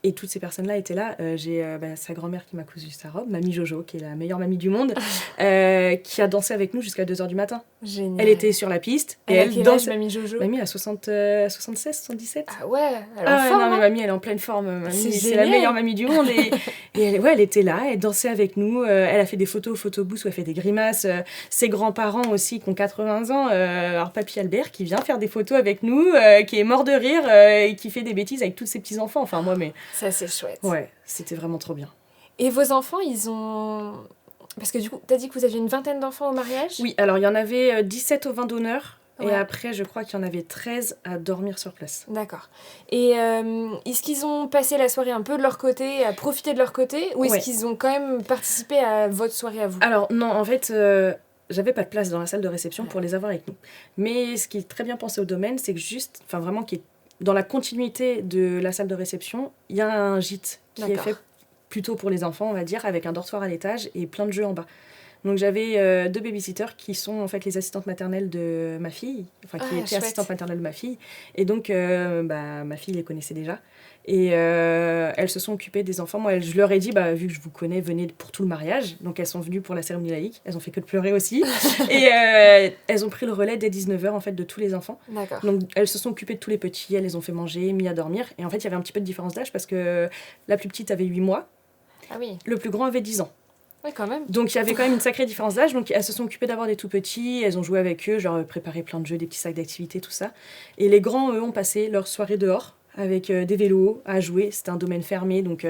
Et toutes ces personnes-là étaient là. J'ai sa grand-mère qui m'a cousu sa robe, mamie Jojo, qui est la meilleure mamie du monde, qui a dansé avec nous jusqu'à 2h du matin. Génial. Elle était sur la piste. Et elle danse. Mamie Jojo? Mamie a 76, 77. Ah ouais, elle est en forme. Non, mais mamie, elle est en pleine forme. Mamie, c'est la meilleure mamie du monde. Et elle était là, elle dansait avec nous. Elle a fait des photobooths où elle fait des grimaces. Ses grands-parents aussi, qui ont 80 ans. Alors, papy Albert, qui vient faire des photos avec nous, qui est mort de rire et qui fait des bêtises avec tous ses petits-enfants. Enfin, moi, mais... Ça, c'est chouette. Ouais, c'était vraiment trop bien. Et vos enfants, ils ont... Parce que du coup, t'as dit que vous aviez une vingtaine d'enfants au mariage? Oui, alors il y en avait 17 au vin d'honneur. Ouais. Et après, je crois qu'il y en avait 13 à dormir sur place. D'accord. Et est-ce qu'ils ont passé la soirée un peu de leur côté, à profiter de leur côté, ou est-ce qu'ils ont quand même participé à votre soirée à vous? Alors non, en fait... J'avais pas de place dans la salle de réception pour les avoir avec nous. Mais ce qui est très bien pensé au domaine, c'est que juste, enfin vraiment, qui est dans la continuité de la salle de réception, il y a un gîte qui est fait plutôt pour les enfants, on va dire, avec un dortoir à l'étage et plein de jeux en bas. Donc j'avais 2 babysitters qui sont en fait les assistantes maternelles de ma fille, enfin qui étaient assistantes maternelles de ma fille. Et donc ma fille les connaissait déjà. Et elles se sont occupées des enfants. Moi, je leur ai dit, vu que je vous connais, venez pour tout le mariage. Donc, elles sont venues pour la cérémonie laïque. Elles ont fait que de pleurer aussi. Et elles ont pris le relais dès 19h, en fait, de tous les enfants. D'accord. Donc, elles se sont occupées de tous les petits. Elles les ont fait manger, mis à dormir. Et en fait, il y avait un petit peu de différence d'âge parce que la plus petite avait 8 mois. Ah oui. Le plus grand avait 10 ans. Oui, quand même. Donc, il y avait quand même une sacrée différence d'âge. Donc, elles se sont occupées d'avoir des tout petits. Elles ont joué avec eux. Je leur ai préparé plein de jeux, des petits sacs d'activités, tout ça. Et les grands, eux, ont passé leur soirée dehors, avec des vélos à jouer. C'était un domaine fermé, donc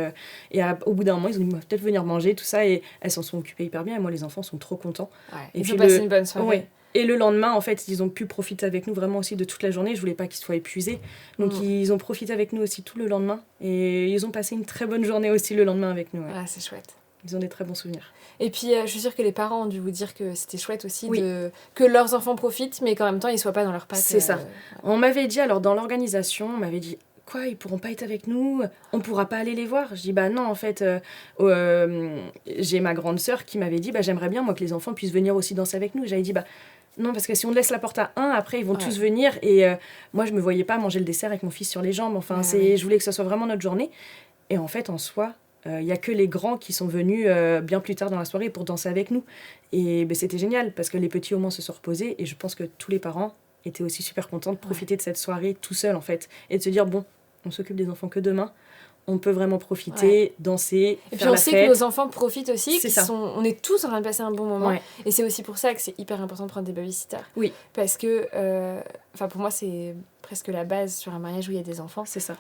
au bout d'un moment ils ont dit peut-être venir manger, tout ça, et elles s'en sont occupées hyper bien, et moi les enfants sont trop contents. Et ils ont passé une bonne soirée. Ouais. Et le lendemain, en fait, ils ont pu profiter avec nous vraiment aussi de toute la journée. Je voulais pas qu'ils soient épuisés, donc ils ont profité avec nous aussi tout le lendemain, et ils ont passé une très bonne journée aussi le lendemain avec nous. Ah, c'est chouette. Ils ont des très bons souvenirs. Et puis, je suis sûre que les parents ont dû vous dire que c'était chouette aussi que leurs enfants profitent, mais qu'en même temps, ils soient pas dans leur patte. C'est ça. On m'avait dit, alors dans l'organisation, on m'avait dit, quoi, ils pourront pas être avec nous, on pourra pas aller les voir. Je dis non, en fait, j'ai ma grande sœur qui m'avait dit, j'aimerais bien moi que les enfants puissent venir aussi danser avec nous. J'avais dit, non, parce que si on laisse la porte à un, après ils vont tous venir, et moi je me voyais pas manger le dessert avec mon fils sur les jambes. Enfin, je voulais que ce soit vraiment notre journée. Et en fait, en soi, il y a que les grands qui sont venus bien plus tard dans la soirée pour danser avec nous. Et c'était génial, parce que les petits au moins se sont reposés, et je pense que tous les parents étaient aussi super contents de profiter de cette soirée tout seul, en fait, et de se dire, bon, on s'occupe des enfants que demain. On peut vraiment profiter, danser, et faire puis on la sait fête. que nos enfants profitent aussi, C'est ça. on est tous en train de passer un bon moment. Ouais. Et c'est aussi pour ça que c'est hyper important de prendre des babysitters. Oui. Parce que, pour moi, c'est presque la base sur un mariage où il y a des enfants. C'est ça.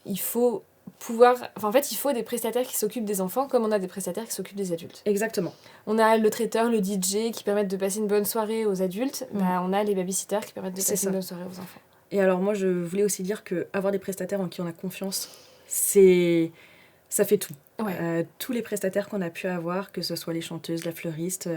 Il faut pouvoir... en fait, il faut des prestataires qui s'occupent des enfants comme on a des prestataires qui s'occupent des adultes. Exactement. On a le traiteur, le DJ qui permettent de passer une bonne soirée aux adultes. On a les babysitters qui permettent de passer une bonne soirée aux enfants. Et alors moi, je voulais aussi dire qu'avoir des prestataires en qui on a confiance, ça fait tout. Ouais. Tous les prestataires qu'on a pu avoir, que ce soit les chanteuses, la fleuriste,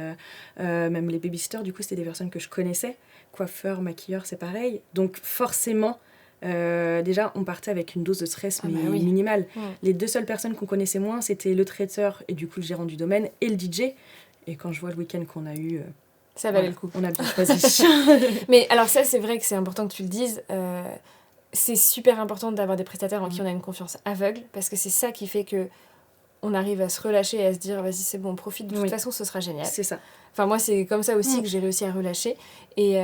même les babysitters, du coup, c'était des personnes que je connaissais. Coiffeurs, maquilleurs, c'est pareil. Donc forcément, déjà, on partait avec une dose de stress minimale. Les 2 seules personnes qu'on connaissait moins, c'était le traiteur et du coup le gérant du domaine et le DJ. Et quand je vois le week-end qu'on a eu... ça valait le coup. On a bien choisi. Mais alors ça, c'est vrai que c'est important que tu le dises. C'est super important d'avoir des prestataires en qui on a une confiance aveugle, parce que c'est ça qui fait que on arrive à se relâcher et à se dire vas-y c'est bon, on profite, de toute façon ce sera génial. C'est ça. Enfin moi c'est comme ça aussi que j'ai réussi à relâcher, et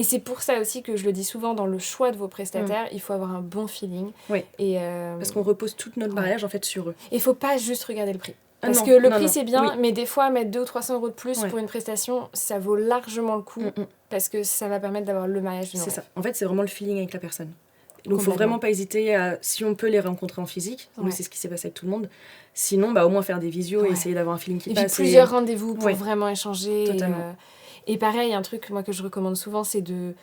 c'est pour ça aussi que je le dis souvent, dans le choix de vos prestataires, il faut avoir un bon feeling. Oui. Et parce qu'on repose tout notre mariage en fait sur eux. Il faut pas juste regarder le prix. Parce que le prix c'est bien, oui. mais des fois mettre 200 ou 300 euros de plus pour une prestation, ça vaut largement le coup, parce que ça va permettre d'avoir le mariage de nos rêves. C'est ça. En fait, c'est vraiment le feeling avec la personne. Donc, il faut vraiment pas hésiter à, si on peut les rencontrer en physique, nous c'est ce qui s'est passé avec tout le monde, sinon au moins faire des visios et essayer d'avoir un feeling qui passe. Et puis plusieurs rendez-vous pour vraiment échanger. Totalement. Et pareil, un truc moi que je recommande souvent, c'est de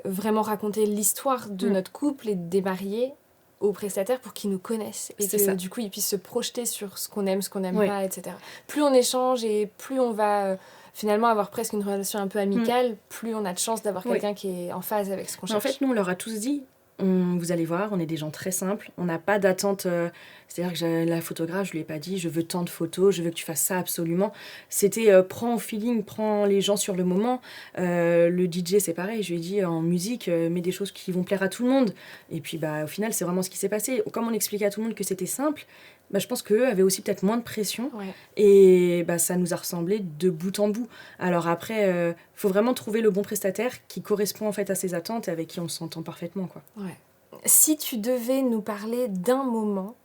vraiment raconter l'histoire de notre couple et des mariés aux prestataires pour qu'ils nous connaissent et que du coup ils puissent se projeter sur ce qu'on aime, ce qu'on n'aime pas, etc. Plus on échange et plus on va finalement avoir presque une relation un peu amicale, plus on a de chance d'avoir quelqu'un qui est en phase avec ce qu'on cherche. En fait, nous on leur a tous dit, vous allez voir, on est des gens très simples, on n'a pas d'attente, c'est-à-dire que la photographe, je lui ai pas dit je veux tant de photos, je veux que tu fasses ça absolument. C'était prends au feeling, prends les gens sur le moment. Le DJ c'est pareil, je lui ai dit en musique, mets des choses qui vont plaire à tout le monde. Et puis au final c'est vraiment ce qui s'est passé. Comme on expliquait à tout le monde que c'était simple, je pense qu'eux avaient aussi peut-être moins de pression et ça nous a ressemblé de bout en bout. Alors après, faut vraiment trouver le bon prestataire qui correspond en fait à ses attentes et avec qui on s'entend parfaitement, quoi. Ouais. Si tu devais nous parler d'un moment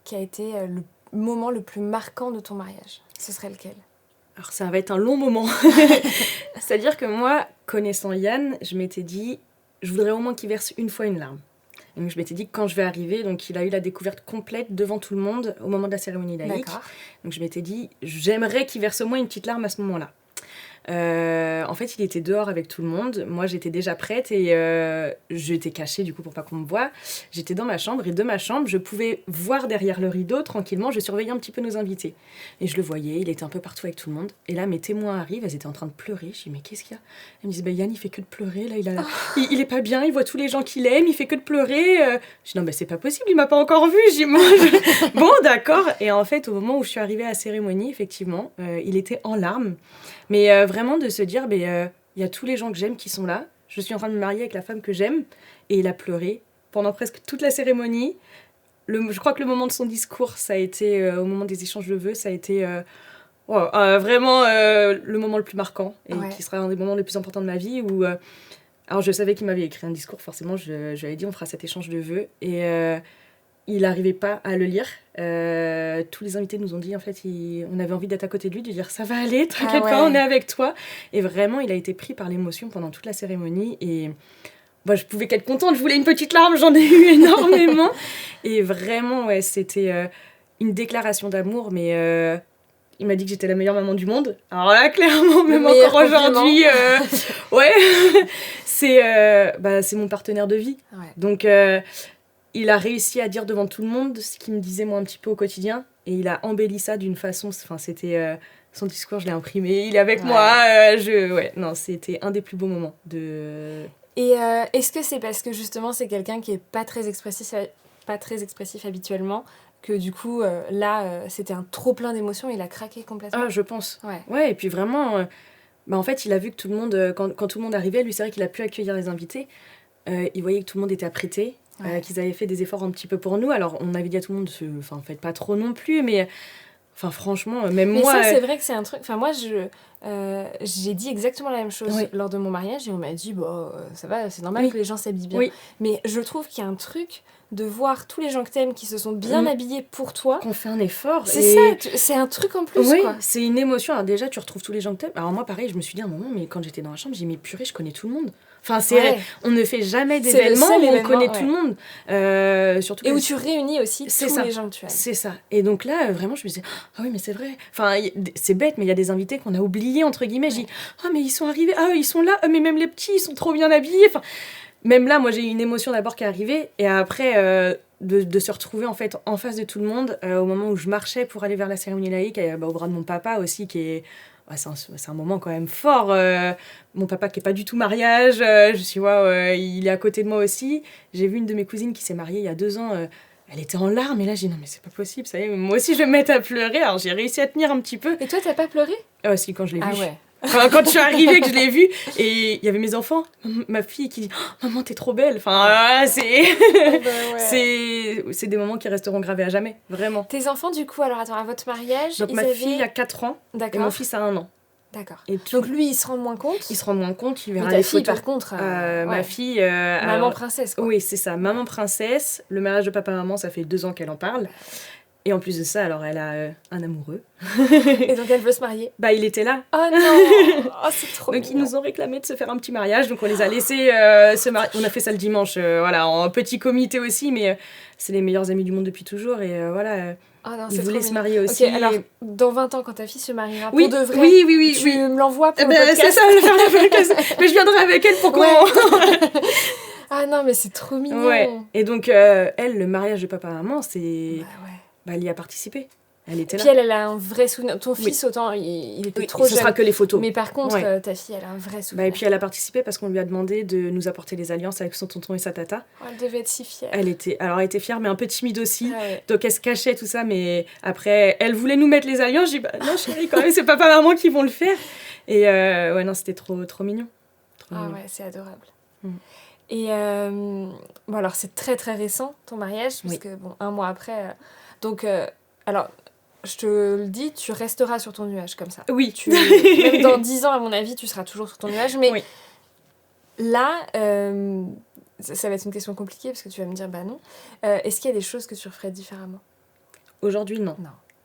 qui a été le moment le plus marquant de ton mariage, ce serait lequel ? Alors ça va être un long moment. C'est-à-dire que moi, connaissant Yann, je m'étais dit, je voudrais au moins qu'il verse une fois une larme. Donc je m'étais dit que quand je vais arriver, donc il a eu la découverte complète devant tout le monde au moment de la cérémonie laïque. D'accord. Donc je m'étais dit, j'aimerais qu'il verse au moins une petite larme à ce moment-là. En fait, il était dehors avec tout le monde. Moi, j'étais déjà prête et j'étais cachée du coup pour pas qu'on me voie. J'étais dans ma chambre et de ma chambre, je pouvais voir derrière le rideau tranquillement. Je surveillais un petit peu nos invités et je le voyais. Il était un peu partout avec tout le monde. Et là, mes témoins arrivent. Elles étaient en train de pleurer. Je dis mais qu'est-ce qu'il y a ? Elles me disent Yann, il fait que de pleurer là. Il est pas bien. Il voit tous les gens qu'il aime. Il fait que de pleurer. Je dis non, c'est pas possible. Il m'a pas encore vu. Je dis bon, d'accord. Et en fait, au moment où je suis arrivée à la cérémonie, effectivement, il était en larmes. Mais vraiment de se dire, il y a tous les gens que j'aime qui sont là. Je suis en train de me marier avec la femme que j'aime. Et il a pleuré pendant presque toute la cérémonie. Je crois que le moment de son discours, ça a été, au moment des échanges de vœux, ça a été vraiment le moment le plus marquant. Et qui sera un des moments les plus importants de ma vie. Où, alors je savais qu'il m'avait écrit un discours, forcément, je lui avais dit on fera cet échange de vœux. Et il n'arrivait pas à le lire. Tous les invités nous ont dit, en fait, on avait envie d'être à côté de lui, de dire ça va aller, t'inquiète pas, on est avec toi. Et vraiment, il a été pris par l'émotion pendant toute la cérémonie. Et je pouvais qu'être contente, je voulais une petite larme, j'en ai eu énormément. Et vraiment, c'était une déclaration d'amour, mais il m'a dit que j'étais la meilleure maman du monde. Alors là, clairement, même encore aujourd'hui, c'est mon partenaire de vie. Ouais. Donc, il a réussi à dire devant tout le monde ce qu'il me disait moi un petit peu au quotidien. Et il a embelli ça d'une façon... Enfin, c'était... son discours, je l'ai imprimé. Il est avec moi. C'était un des plus beaux moments de... Et est-ce que c'est parce que justement, c'est quelqu'un qui est pas très expressif habituellement, que du coup, c'était un trop-plein d'émotions, il a craqué complètement? Ah, je pense. Ouais, et puis vraiment... en fait, il a vu que tout le monde... Quand tout le monde arrivait, lui, c'est vrai qu'il a pu accueillir les invités. Il voyait que tout le monde était apprêté. Qu'ils avaient fait des efforts un petit peu pour nous. Alors, on avait dit à tout le monde, faites pas trop non plus, mais franchement, même mais moi... Mais ça, c'est vrai que c'est un truc... Enfin, moi, j'ai dit exactement la même chose lors de mon mariage et on m'a dit ça va, c'est normal que les gens s'habillent bien. Mais je trouve qu'il y a un truc de voir tous les gens que t'aimes qui se sont bien habillés pour toi. Qu'on fait un effort. C'est ça, c'est un truc en plus, quoi. C'est une émotion. Alors déjà, tu retrouves tous les gens que t'aimes. Alors moi, pareil, je me suis dit à un moment, mais quand j'étais dans la chambre, j'ai dit, mais purée, je connais tout le monde. Enfin, on ne fait jamais d'événements où on connaît tout le monde. Surtout où tu réunis aussi tous les gens que tu aimes. C'est ça. Et donc là, vraiment, je me disais, ah oui, mais c'est vrai. Enfin, c'est bête, mais il y a des invités qu'on a oubliés, entre guillemets. Je dis, mais ils sont arrivés, ils sont là, mais même les petits, ils sont trop bien habillés. Enfin, même là, moi, j'ai eu une émotion d'abord qui est arrivée. Et après, de se retrouver en fait en face de tout le monde, au moment où je marchais pour aller vers la cérémonie laïque, au bras de mon papa aussi, qui est... c'est un moment quand même fort. Mon papa qui est pas du tout mariage, je suis il est à côté de moi aussi. J'ai vu une de mes cousines qui s'est mariée il y a 2 ans, elle était en larmes et là j'ai dit non mais c'est pas possible, ça y est, moi aussi je vais me mettre à pleurer. Alors j'ai réussi à tenir un petit peu. Et toi t'as pas pleuré? Si, quand je l'ai vu. Ah ouais. Quand je suis arrivée, que je l'ai vu, et il y avait mes enfants, ma fille qui dit « Maman, t'es trop belle !» Enfin, c'est des moments qui resteront gravés à jamais, vraiment. Tes enfants, du coup, alors attends, à votre mariage, donc ma fille a 4 ans, et mon fils a 1 an. D'accord. Donc lui, il se rend moins compte? Il se rend moins compte, il verra les les photos. photos. Par contre, ma fille... maman princesse, quoi. Oui, c'est ça, maman princesse. Le mariage de papa-maman, ça fait 2 ans qu'elle en parle. Et en plus de ça, alors elle a un amoureux. Et donc elle veut se marier? Il était là. Oh non. C'est trop donc mignon. ils nous ont réclamé de se faire un petit mariage, donc on les a laissés se marier. On a fait ça le dimanche, en petit comité aussi, mais c'est les meilleurs amis du monde depuis toujours, et ils voulaient se marier aussi. Ok, alors dans 20 ans, quand ta fille se mariera, pour de vrai, oui, tu me l'envoies pour le podcast. C'est ça, je vais faire le podcast. Mais je viendrai avec elle pour qu'on... Ah non, mais c'est trop mignon. Ouais. Et donc, elle, le mariage de papa-maman, c'est... elle y a participé. Elle était là. Puis elle a un vrai souvenir. Ton fils, autant, il était trop jeune. Ce sera que les photos. Mais par contre, ta fille, elle a un vrai souvenir. Et puis elle a participé parce qu'on lui a demandé de nous apporter les alliances avec son tonton et sa tata. Elle devait être si fière. Elle était fière, mais un peu timide aussi. Donc elle se cachait, tout ça. Mais après, elle voulait nous mettre les alliances. J'ai dit, non chérie, quand même, c'est papa-maman qui vont le faire. Et non, c'était trop mignon. Mignon. Ouais, c'est adorable. Et alors c'est très très récent ton mariage, parce que 1 mois après. Donc, alors, je te le dis, tu resteras sur ton nuage comme ça. Oui. Même dans 10 ans, à mon avis, tu seras toujours sur ton nuage. Mais là, ça va être une question compliquée, parce que tu vas me dire, non. Est-ce qu'il y a des choses que tu referais différemment? Aujourd'hui, non.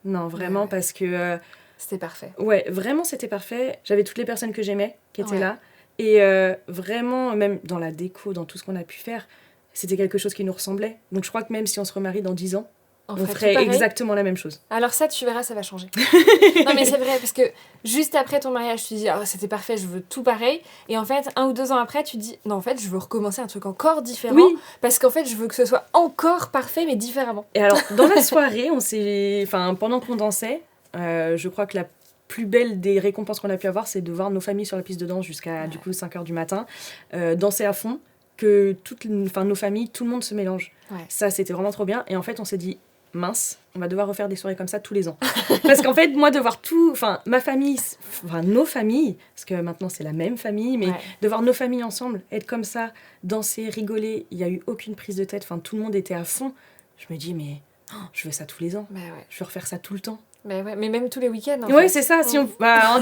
Non, vraiment, parce que... c'était parfait. Ouais, vraiment, c'était parfait. J'avais toutes les personnes que j'aimais qui étaient là. Et vraiment, même dans la déco, dans tout ce qu'on a pu faire, c'était quelque chose qui nous ressemblait. Donc je crois que même si on se remarie dans 10 ans, on ferait exactement la même chose. Alors ça, tu verras, ça va changer. Non mais c'est vrai, parce que juste après ton mariage, tu dis « c'était parfait, je veux tout pareil ». Et en fait, 1 ou 2 ans après, tu dis « non, en fait, je veux recommencer un truc encore différent, parce qu'en fait, je veux que ce soit encore parfait, mais différemment ». Et alors, dans la soirée, pendant qu'on dansait, je crois que la plus belle des récompenses qu'on a pu avoir, c'est de voir nos familles sur la piste de danse jusqu'à 5h du matin, danser à fond, que nos familles, tout le monde se mélange. Ça, c'était vraiment trop bien. Et en fait, on s'est dit, mince, on va devoir refaire des soirées comme ça tous les ans. Parce qu'en fait, moi, de voir ma famille, nos familles, parce que maintenant c'est la même famille, mais de voir nos familles ensemble, être comme ça, danser, rigoler, il n'y a eu aucune prise de tête, tout le monde était à fond. Je me dis, mais je veux ça tous les ans. Je veux refaire ça tout le temps. Mais même tous les week-ends. C'est ça. Si en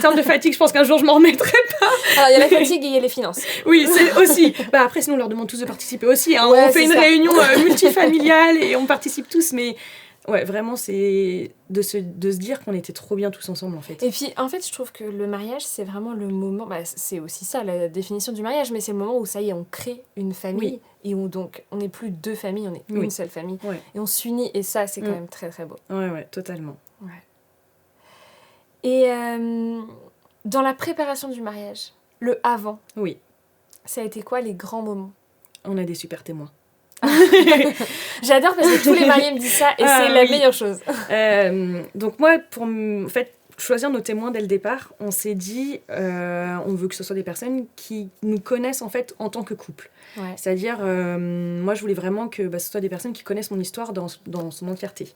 termes de fatigue, je pense qu'un jour je m'en remettrai pas. Alors il y a la fatigue et il y a les finances. Oui, c'est aussi. Après, sinon on leur demande tous de participer aussi. On fait une réunion multifamiliale et on participe tous. Mais vraiment, c'est de se dire qu'on était trop bien tous ensemble en fait. Et puis en fait, je trouve que le mariage, c'est vraiment le moment. C'est aussi ça la définition du mariage, mais c'est le moment où ça y est, on crée une famille et où donc on n'est plus 2 familles, on est une seule famille et on s'unit. Et ça, c'est quand même très très beau. Ouais, totalement. Ouais. Et dans la préparation du mariage, le avant, ça a été quoi les grands moments? On a des super témoins. J'adore parce que tous les mariés me disent ça et c'est la meilleure chose. Donc moi, pour choisir nos témoins dès le départ, on s'est dit, on veut que ce soit des personnes qui nous connaissent en fait en tant que couple. C'est-à-dire, moi je voulais vraiment que ce soit des personnes qui connaissent mon histoire dans son entièreté.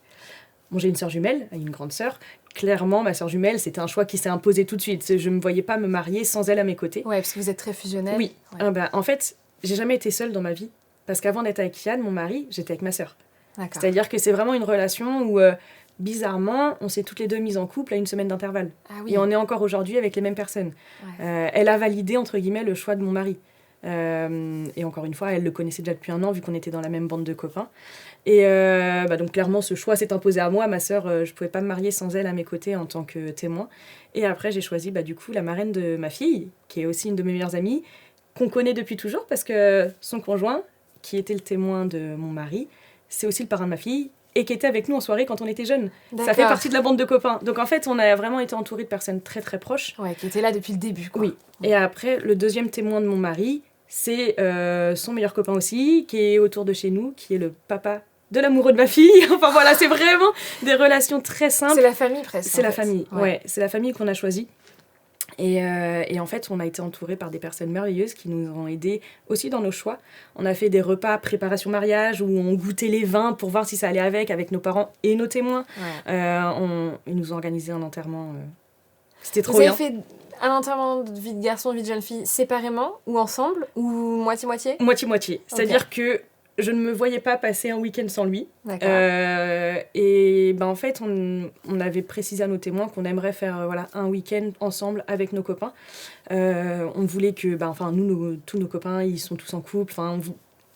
Bon, j'ai une sœur jumelle, une grande sœur. Clairement, ma sœur jumelle, c'était un choix qui s'est imposé tout de suite. Je ne me voyais pas me marier sans elle à mes côtés. Ouais, parce que vous êtes très fusionnels. Oui. En fait, j'ai jamais été seule dans ma vie. Parce qu'avant d'être avec Yann, mon mari, j'étais avec ma sœur. C'est-à-dire que c'est vraiment une relation où bizarrement, on s'est toutes les deux mises en couple à une semaine d'intervalle. Ah oui. Et on est encore aujourd'hui avec les mêmes personnes. Ouais. Elle a validé, entre guillemets, le choix de mon mari. Et encore une fois, elle le connaissait déjà depuis 1 an, vu qu'on était dans la même bande de copains. Et donc clairement, ce choix s'est imposé à moi. Ma sœur, je ne pouvais pas me marier sans elle à mes côtés en tant que témoin. Et après, j'ai choisi du coup la marraine de ma fille, qui est aussi une de mes meilleures amies, qu'on connaît depuis toujours, parce que son conjoint, qui était le témoin de mon mari, c'est aussi le parrain de ma fille, et qui était avec nous en soirée quand on était jeunes. Ça fait partie de la bande de copains. Donc en fait, on a vraiment été entourés de personnes très très proches. Ouais, qui était là depuis le début, quoi. Oui. Et après, le deuxième témoin de mon mari, c'est son meilleur copain aussi, qui est autour de chez nous, qui est le papa de l'amoureux de ma fille. Enfin voilà, c'est vraiment des relations très simples. C'est la famille presque. C'est la famille, ouais. C'est la famille qu'on a choisie. Et en fait, on a été entourés par des personnes merveilleuses qui nous ont aidés aussi dans nos choix. On a fait des repas préparation mariage où on goûtait les vins pour voir si ça allait avec nos parents et nos témoins. Ouais. Ils nous ont organisé un enterrement. C'était trop bien. Vous avez fait un enterrement de vie de garçon, vie de jeune fille séparément ou ensemble ou moitié-moitié ? Moitié-moitié. C'est-à-dire que je ne me voyais pas passer un week-end sans lui. D'accord. Et en fait, on avait précisé à nos témoins qu'on aimerait faire un week-end ensemble avec nos copains. On voulait que, nous, tous nos copains, ils sont tous en couple.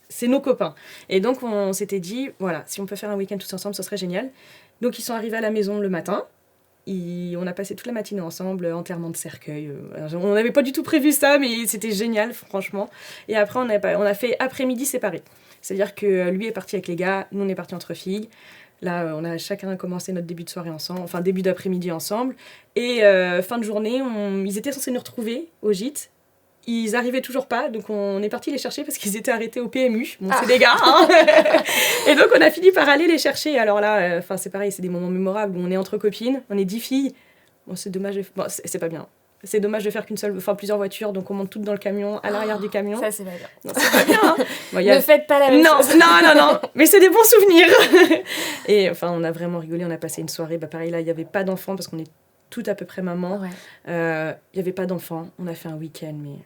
C'est nos copains. Et donc, on s'était dit, voilà, si on peut faire un week-end tous ensemble, ce serait génial. Donc, ils sont arrivés à la maison le matin. On a passé toute la matinée ensemble, enterrement de cercueil. On n'avait pas du tout prévu ça, mais c'était génial, franchement. Et après, on a fait après-midi séparé. C'est-à-dire que lui est parti avec les gars, nous on est partis entre filles. Là, on a chacun commencé notre début de soirée ensemble, enfin début d'après-midi ensemble. Et fin de journée, ils étaient censés nous retrouver au gîte. Ils arrivaient toujours pas, donc on est parti les chercher parce qu'ils étaient arrêtés au PMU. Bon, c'est des gars, hein. Et donc on a fini par aller les chercher. Alors là, c'est pareil, c'est des moments mémorables où on est entre copines, on est 10 filles. Bon, c'est dommage, c'est pas bien. C'est dommage de faire plusieurs voitures, donc on monte toutes dans le camion, à l'arrière du camion. Ça, c'est pas bien. Non, c'est pas bien, hein. Ne faites pas la même chose. Non, mais c'est des bons souvenirs. Et on a vraiment rigolé, on a passé une soirée. Pareil, là, il n'y avait pas d'enfants parce qu'on est toutes à peu près maman. Ouais. Il n'y avait pas d'enfants, on a fait un week-end, mais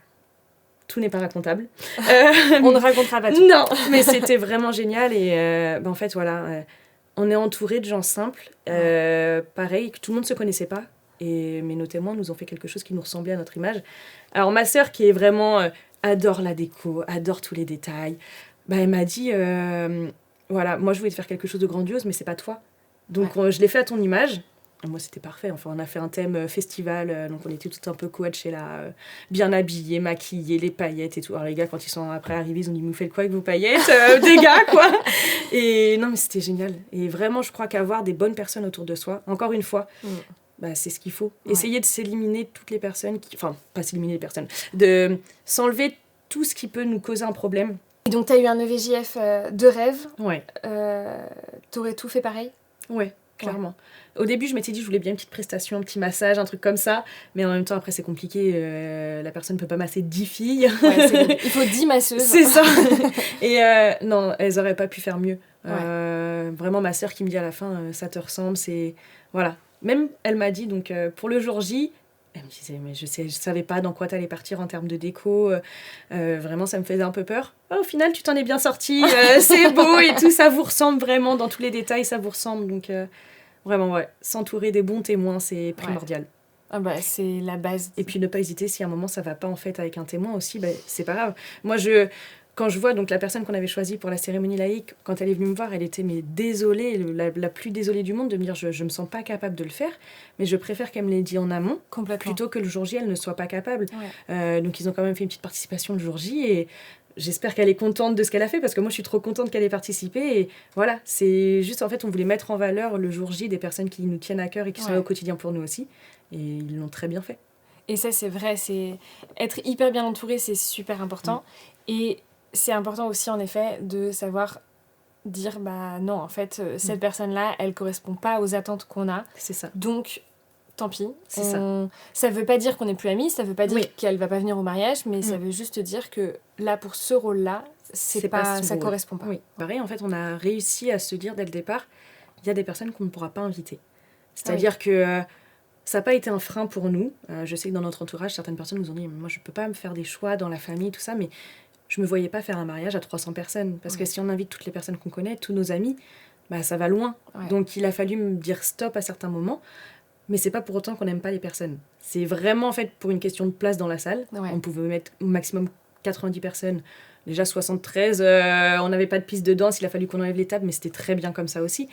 tout n'est pas racontable. On ne racontera pas tout. Non, mais c'était vraiment génial. Et en fait, on est entouré de gens simples. Pareil, que tout le monde ne se connaissait pas. Mais nos témoins nous ont fait quelque chose qui nous ressemblait à notre image. Alors ma sœur, qui est vraiment adore la déco, adore tous les détails, elle m'a dit moi je voulais te faire quelque chose de grandiose, mais c'est pas toi. Donc je l'ai fait à ton image. Et moi c'était parfait. On a fait un thème festival, donc on était tout un peu coachés là, bien habillés, maquillés, les paillettes et tout. Alors les gars, quand ils sont après arrivés, ils ont dit vous faites quoi avec vos paillettes des gars quoi. Et non mais c'était génial. Et vraiment je crois qu'avoir des bonnes personnes autour de soi, encore une fois. C'est ce qu'il faut. Ouais. Essayer de s'éliminer toutes les personnes pas s'éliminer les personnes, de s'enlever tout ce qui peut nous causer un problème. Et donc, tu as eu un EVJF de rêve. Ouais. T'aurais tout fait pareil ? Ouais, clairement. Ouais. Au début, je m'étais dit, je voulais bien une petite prestation, un petit massage, un truc comme ça. Mais en même temps, après, c'est compliqué. La personne ne peut pas masser 10 filles. Ouais, il faut 10 masseuses. C'est ça. Et non, elles n'auraient pas pu faire mieux. Ouais. Vraiment, ma sœur qui me dit à la fin, ça te ressemble, c'est... Voilà. Même, elle m'a dit, donc, pour le jour J, elle me disait, mais je savais pas dans quoi t'allais partir en termes de déco. Vraiment, ça me faisait un peu peur. Au final, tu t'en es bien sortie. C'est beau et tout, ça vous ressemble vraiment. Dans tous les détails, ça vous ressemble. Donc, vraiment, s'entourer des bons témoins, c'est primordial. Ouais. C'est la base. Et puis, ne pas hésiter, si à un moment, ça va pas, en fait, avec un témoin aussi, c'est pas grave. Moi, quand je vois donc la personne qu'on avait choisie pour la cérémonie laïque, quand elle est venue me voir, elle était désolée, la plus désolée du monde, de me dire je me sens pas capable de le faire, mais je préfère qu'elle me l'ait dit en amont, plutôt que le jour J, elle ne soit pas capable. Ouais. Donc ils ont quand même fait une petite participation le jour J, et j'espère qu'elle est contente de ce qu'elle a fait, parce que moi je suis trop contente qu'elle ait participé, et voilà, c'est juste en fait on voulait mettre en valeur le jour J des personnes qui nous tiennent à cœur et qui sont là au quotidien pour nous aussi, et ils l'ont très bien fait. Et ça c'est vrai, c'est être hyper bien entouré, c'est super important, et c'est important aussi, en effet, de savoir dire, non, en fait, cette personne-là, elle correspond pas aux attentes qu'on a. C'est ça. Donc, tant pis. C'est ça. Ça veut pas dire qu'on n'est plus amis, ça veut pas dire qu'elle va pas venir au mariage, mais ça veut juste dire que là, pour ce rôle-là, ça correspond pas. Oui. Pareil, en fait, on a réussi à se dire dès le départ, il y a des personnes qu'on ne pourra pas inviter. C'est-à-dire que... ça n'a pas été un frein pour nous. Je sais que dans notre entourage, certaines personnes nous ont dit « Moi, je ne peux pas me faire des choix dans la famille, tout ça, mais je ne me voyais pas faire un mariage à 300 personnes. Parce que si on invite toutes les personnes qu'on connaît, tous nos amis, bah, ça va loin. Ouais. Donc il a fallu me dire stop à certains moments. Mais c'est pas pour autant qu'on n'aime pas les personnes. C'est vraiment en fait pour une question de place dans la salle. Ouais. On pouvait mettre au maximum 90 personnes. Déjà 73, on n'avait pas de piste de danse, il a fallu qu'on enlève les tables, mais c'était très bien comme ça aussi.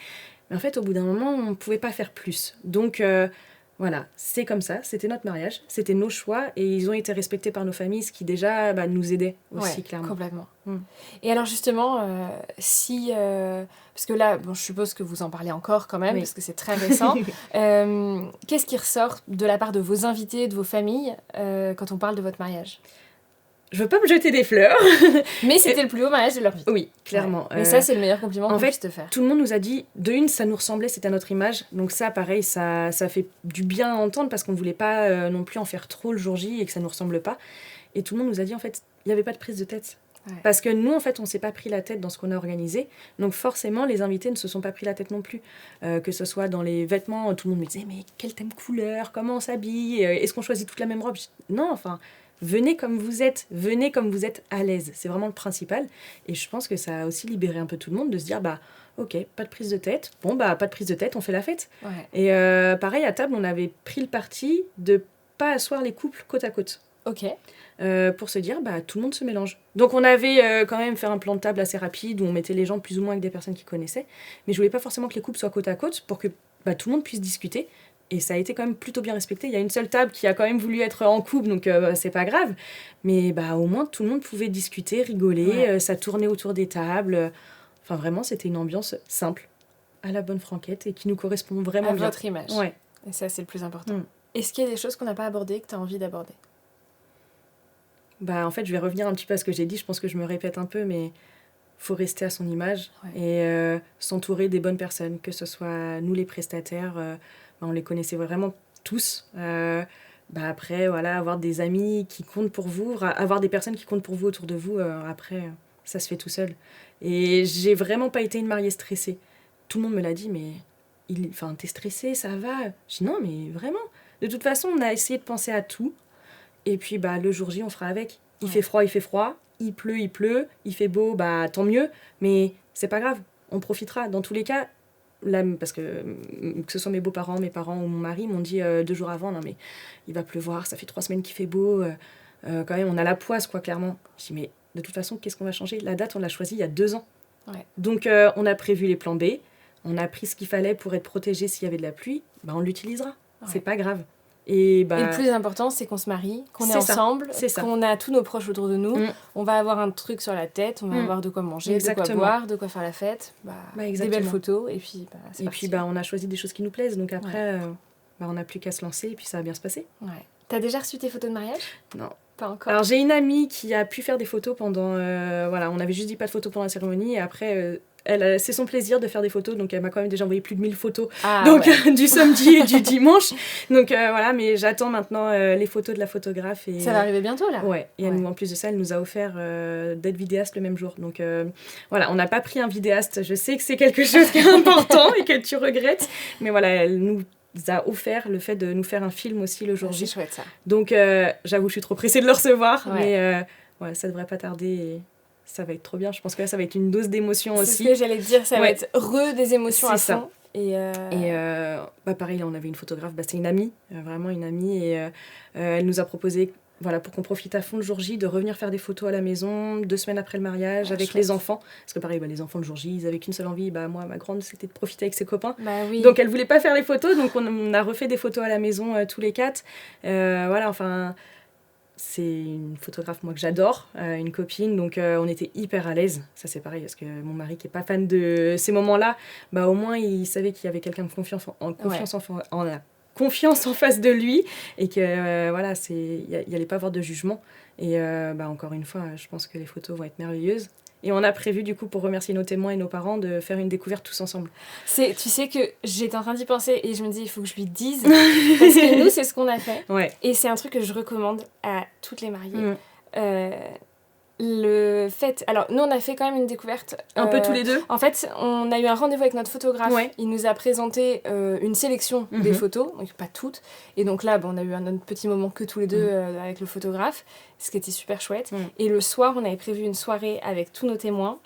Mais en fait, au bout d'un moment, on ne pouvait pas faire plus. Donc voilà, c'est comme ça, c'était notre mariage, c'était nos choix, et ils ont été respectés par nos familles, ce qui déjà nous aidait aussi, clairement. Complètement. Et alors justement, si... parce que là, bon, je suppose que vous en parlez encore quand même, parce que c'est très récent. Qu'est-ce qui ressort de la part de vos invités, de vos familles, quand on parle de votre mariage ? Je veux pas me jeter des fleurs. Mais c'était le plus beau mariage de leur vie. Oui, clairement. Mais ça, c'est le meilleur compliment qu'on puisse te faire. Tout le monde nous a dit, de une, ça nous ressemblait, c'était à notre image. Donc ça, pareil, ça fait du bien à entendre parce qu'on voulait pas non plus en faire trop le jour J et que ça nous ressemble pas. Et tout le monde nous a dit, en fait, il n'y avait pas de prise de tête. Ouais. Parce que nous, en fait, on s'est pas pris la tête dans ce qu'on a organisé. Donc forcément, les invités ne se sont pas pris la tête non plus. Que ce soit dans les vêtements, tout le monde me disait, mais quel thème couleur, comment on s'habille, est-ce qu'on choisit toute la même robe ? Non, enfin... Venez comme vous êtes à l'aise. C'est vraiment le principal. Et je pense que ça a aussi libéré un peu tout le monde de se dire, ok, pas de prise de tête. Bon, pas de prise de tête, on fait la fête. Ouais. Et pareil, à table, on avait pris le parti de pas asseoir les couples côte à côte. Ok. Pour se dire, tout le monde se mélange. Donc on avait quand même fait un plan de table assez rapide où on mettait les gens plus ou moins avec des personnes qui connaissaient. Mais je voulais pas forcément que les couples soient côte à côte pour que tout le monde puisse discuter. Et ça a été quand même plutôt bien respecté. Il y a une seule table qui a quand même voulu être en couple, donc c'est pas grave. Mais au moins, tout le monde pouvait discuter, rigoler, ça tournait autour des tables. Enfin, vraiment, c'était une ambiance simple, à la bonne franquette, et qui nous correspond vraiment bien. À votre image. Ouais. Et ça, c'est le plus important. Est-ce qu'il y a des choses qu'on n'a pas abordées, que tu as envie d'aborder ? En fait, je vais revenir un petit peu à ce que j'ai dit. Je pense que je me répète un peu, mais... faut rester à son image et s'entourer des bonnes personnes, que ce soit nous les prestataires, on les connaissait vraiment tous. Après, avoir des amis qui comptent pour vous, avoir des personnes qui comptent pour vous autour de vous, après, ça se fait tout seul. Et j'ai vraiment pas été une mariée stressée. Tout le monde me l'a dit, mais t'es stressée, ça va. Je dis non, mais vraiment. De toute façon, on a essayé de penser à tout. Et puis, le jour J, on fera avec. Il fait froid, il pleut, il fait beau, tant mieux, mais c'est pas grave, on profitera. Dans tous les cas, là, parce que ce soit mes beaux-parents, mes parents ou mon mari m'ont dit 2 jours avant, non mais il va pleuvoir, ça fait 3 semaines qu'il fait beau, quand même on a la poisse quoi, clairement. Je dis mais de toute façon, qu'est-ce qu'on va changer ? La date, on l'a choisie il y a 2 ans. Ouais. Donc on a prévu les plans B, on a pris ce qu'il fallait pour être protégé s'il y avait de la pluie, on l'utilisera, c'est pas grave. Et le plus important, c'est qu'on se marie, qu'on est ensemble, qu'on a tous nos proches autour de nous. On va avoir un truc sur la tête, on va avoir de quoi manger, de quoi boire, de quoi faire la fête. Des belles photos, et puis c'est parti. Et puis on a choisi des choses qui nous plaisent, donc après, on n'a plus qu'à se lancer, et puis ça va bien se passer. Ouais. T'as déjà reçu tes photos de mariage ? Non. Pas encore. Alors j'ai une amie qui a pu faire des photos pendant... on avait juste dit pas de photos pendant la cérémonie, et après... c'est son plaisir de faire des photos, donc elle m'a quand même déjà envoyé plus de 1000 photos du samedi et du dimanche. Donc mais j'attends maintenant les photos de la photographe. Et, ça va arriver bientôt là. Ouais, et en plus de ça, elle nous a offert d'être vidéaste le même jour. Donc on n'a pas pris un vidéaste. Je sais que c'est quelque chose qui est important et que tu regrettes, mais elle nous a offert le fait de nous faire un film aussi le jour J. C'est chouette ça. Donc j'avoue, je suis trop pressée de le recevoir, mais ça devrait pas tarder. Et... ça va être trop bien. Je pense que là, ça va être une dose d'émotion aussi. C'est ce que j'allais te dire. Ça va être des émotions à fond. Et pareil, là, on avait une photographe. C'est une amie, vraiment une amie. Et elle nous a proposé, pour qu'on profite à fond le jour J, de revenir faire des photos à la maison 2 semaines après le mariage avec les enfants. Parce que pareil, les enfants le jour J, ils avaient qu'une seule envie. Moi, ma grande, c'était de profiter avec ses copains. Oui. Donc, elle voulait pas faire les photos. Donc, on a refait des photos à la maison tous les 4. C'est une photographe, moi, que j'adore, une copine, donc on était hyper à l'aise. Ça, c'est pareil, parce que mon mari, qui n'est pas fan de ces moments-là, au moins, il savait qu'il y avait quelqu'un de confiance en face de lui, et que, il n'y allait pas avoir de jugement. Et encore une fois, je pense que les photos vont être merveilleuses. Et on a prévu, du coup, pour remercier nos témoins et nos parents, de faire une découverte tous ensemble. Tu sais que j'étais en train d'y penser et je me dis, il faut que je lui dise. Parce que nous, c'est ce qu'on a fait. Ouais. Et c'est un truc que je recommande à toutes les mariées. le fait... Alors, nous, on a fait quand même une découverte. Un peu tous les deux. En fait, on a eu un rendez-vous avec notre photographe. Ouais. Il nous a présenté une sélection des photos, donc pas toutes. Et donc là, on a eu un petit moment que tous les deux avec le photographe, ce qui était super chouette. Et le soir, on avait prévu une soirée avec tous nos témoins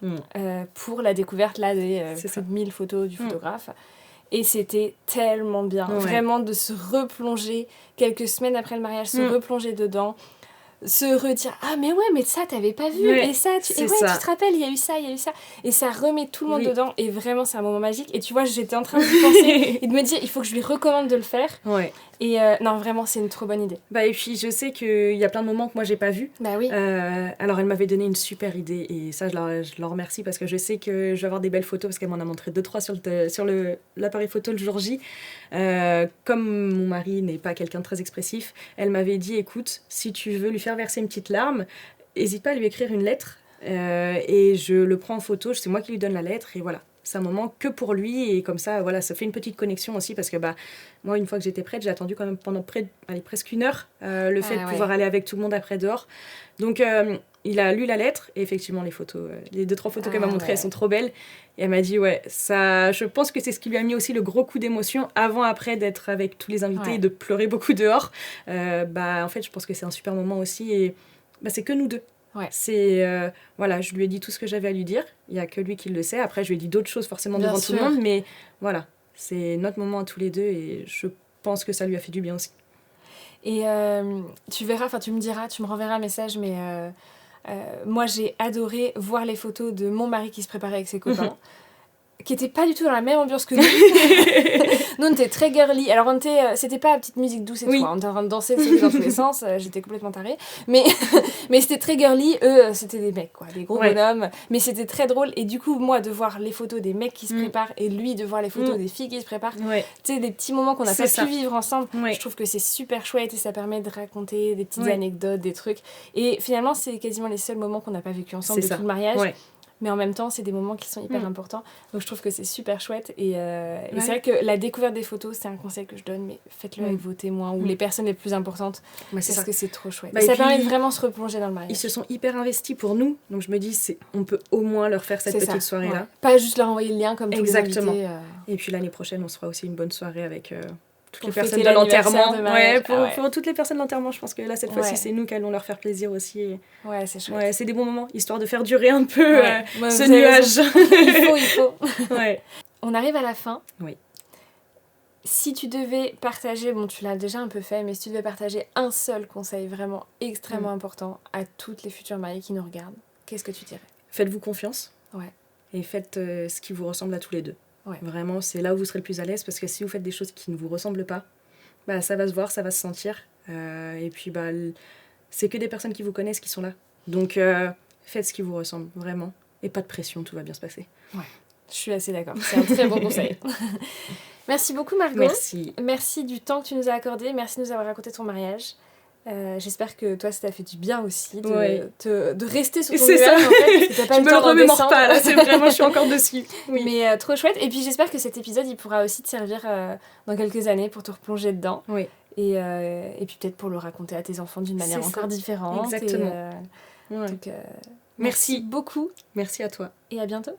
pour la découverte là, des plus de 1000 photos du photographe. Et c'était tellement bien, vraiment de se replonger quelques semaines après le mariage, se replonger dedans. Se redire mais ça t'avais pas vu et ça tu te rappelles il y a eu ça et ça remet tout le monde dedans et vraiment c'est un moment magique et tu vois j'étais en train d'y penser et de me dire il faut que je lui recommande de le faire et non vraiment c'est une trop bonne idée. Et puis je sais qu'il y a plein de moments que moi j'ai pas vu. Oui. Alors elle m'avait donné une super idée et ça je leur remercie parce que je sais que je vais avoir des belles photos parce qu'elle m'en a montré 2-3 sur l'appareil photo le jour J. Comme mon mari n'est pas quelqu'un de très expressif, elle m'avait dit écoute, si tu veux lui faire verser une petite larme, n'hésite pas à lui écrire une lettre et je le prends en photo, c'est moi qui lui donne la lettre et voilà. C'est un moment que pour lui et comme ça, voilà, ça fait une petite connexion aussi parce que moi, une fois que j'étais prête, j'ai attendu quand même pendant presque 1 heure le fait de pouvoir aller avec tout le monde après dehors. Donc, il a lu la lettre et effectivement, les photos, les 2-3 photos qu'elle m'a montrées, elles sont trop belles. Et elle m'a dit, ça, je pense que c'est ce qui lui a mis aussi le gros coup d'émotion après d'être avec tous les invités et de pleurer beaucoup dehors. En fait, je pense que c'est un super moment aussi et c'est que nous deux. C'est je lui ai dit tout ce que j'avais à lui dire, il y a que lui qui le sait. Après je lui ai dit d'autres choses forcément devant tout le monde, mais voilà, c'est notre moment à tous les deux et je pense que ça lui a fait du bien aussi. Et tu verras, tu me diras, tu me renverras un message, mais moi j'ai adoré voir les photos de mon mari qui se préparait avec ses copains qui n'étaient pas du tout dans la même ambiance que nous. Nous, on était très girly. Alors, c'était pas la petite musique douce et tout. On était en train de danser dans tous les sens. J'étais complètement tarée. Mais c'était très girly. Eux, c'était des mecs, quoi. Des gros bonhommes. Mais c'était très drôle. Et du coup, moi, de voir les photos des mecs qui se préparent et lui, de voir les photos des filles qui se préparent. Tu sais, des petits moments qu'on n'a pas pu vivre ensemble. Je trouve que c'est super chouette et ça permet de raconter des petites anecdotes, des trucs. Et finalement, c'est quasiment les seuls moments qu'on n'a pas vécu ensemble tout le mariage. Mais en même temps, c'est des moments qui sont hyper importants. Donc, je trouve que c'est super chouette. Et c'est vrai que la découverte des photos, c'est un conseil que je donne, mais faites-le avec vos témoins ou les personnes les plus importantes. Parce que c'est trop chouette. Ça permet de vraiment se replonger dans le mariage. Ils se sont hyper investis pour nous. Donc, je me dis, on peut au moins leur faire cette petite soirée-là. Pas juste leur envoyer le lien comme tous les invités. Et puis, l'année prochaine, on se fera aussi une bonne soirée avec... toutes les personnes de l'enterrement. Pour toutes les personnes de l'enterrement, je pense que là, cette fois-ci, c'est nous qui allons leur faire plaisir aussi. Et... c'est chouette. C'est des bons moments, histoire de faire durer un peu ce nuage. Il faut. On arrive à la fin. Oui. Si tu devais partager, tu l'as déjà un peu fait, mais si tu devais partager un seul conseil vraiment extrêmement important à toutes les futures mariées qui nous regardent, qu'est-ce que tu dirais ? Faites-vous confiance. Et faites ce qui vous ressemble à tous les deux. Vraiment, c'est là où vous serez le plus à l'aise parce que si vous faites des choses qui ne vous ressemblent pas, ça va se voir, ça va se sentir. Et puis, c'est que des personnes qui vous connaissent qui sont là. Donc, faites ce qui vous ressemble, vraiment. Et pas de pression, tout va bien se passer. Je suis assez d'accord. C'est un très bon conseil. Merci beaucoup, Margot. Merci du temps que tu nous as accordé. Merci de nous avoir raconté ton mariage. J'espère que toi, ça t'a fait du bien aussi de rester sur ton nuage, en fait, parce que t'as pas je le me temps le remémore pas, là, c'est vraiment, je suis encore dessus. Mais trop chouette. Et puis, j'espère que cet épisode, il pourra aussi te servir dans quelques années pour te replonger dedans. Et puis, peut-être pour le raconter à tes enfants d'une manière encore différente. Exactement. Donc, merci beaucoup. Merci à toi. Et à bientôt.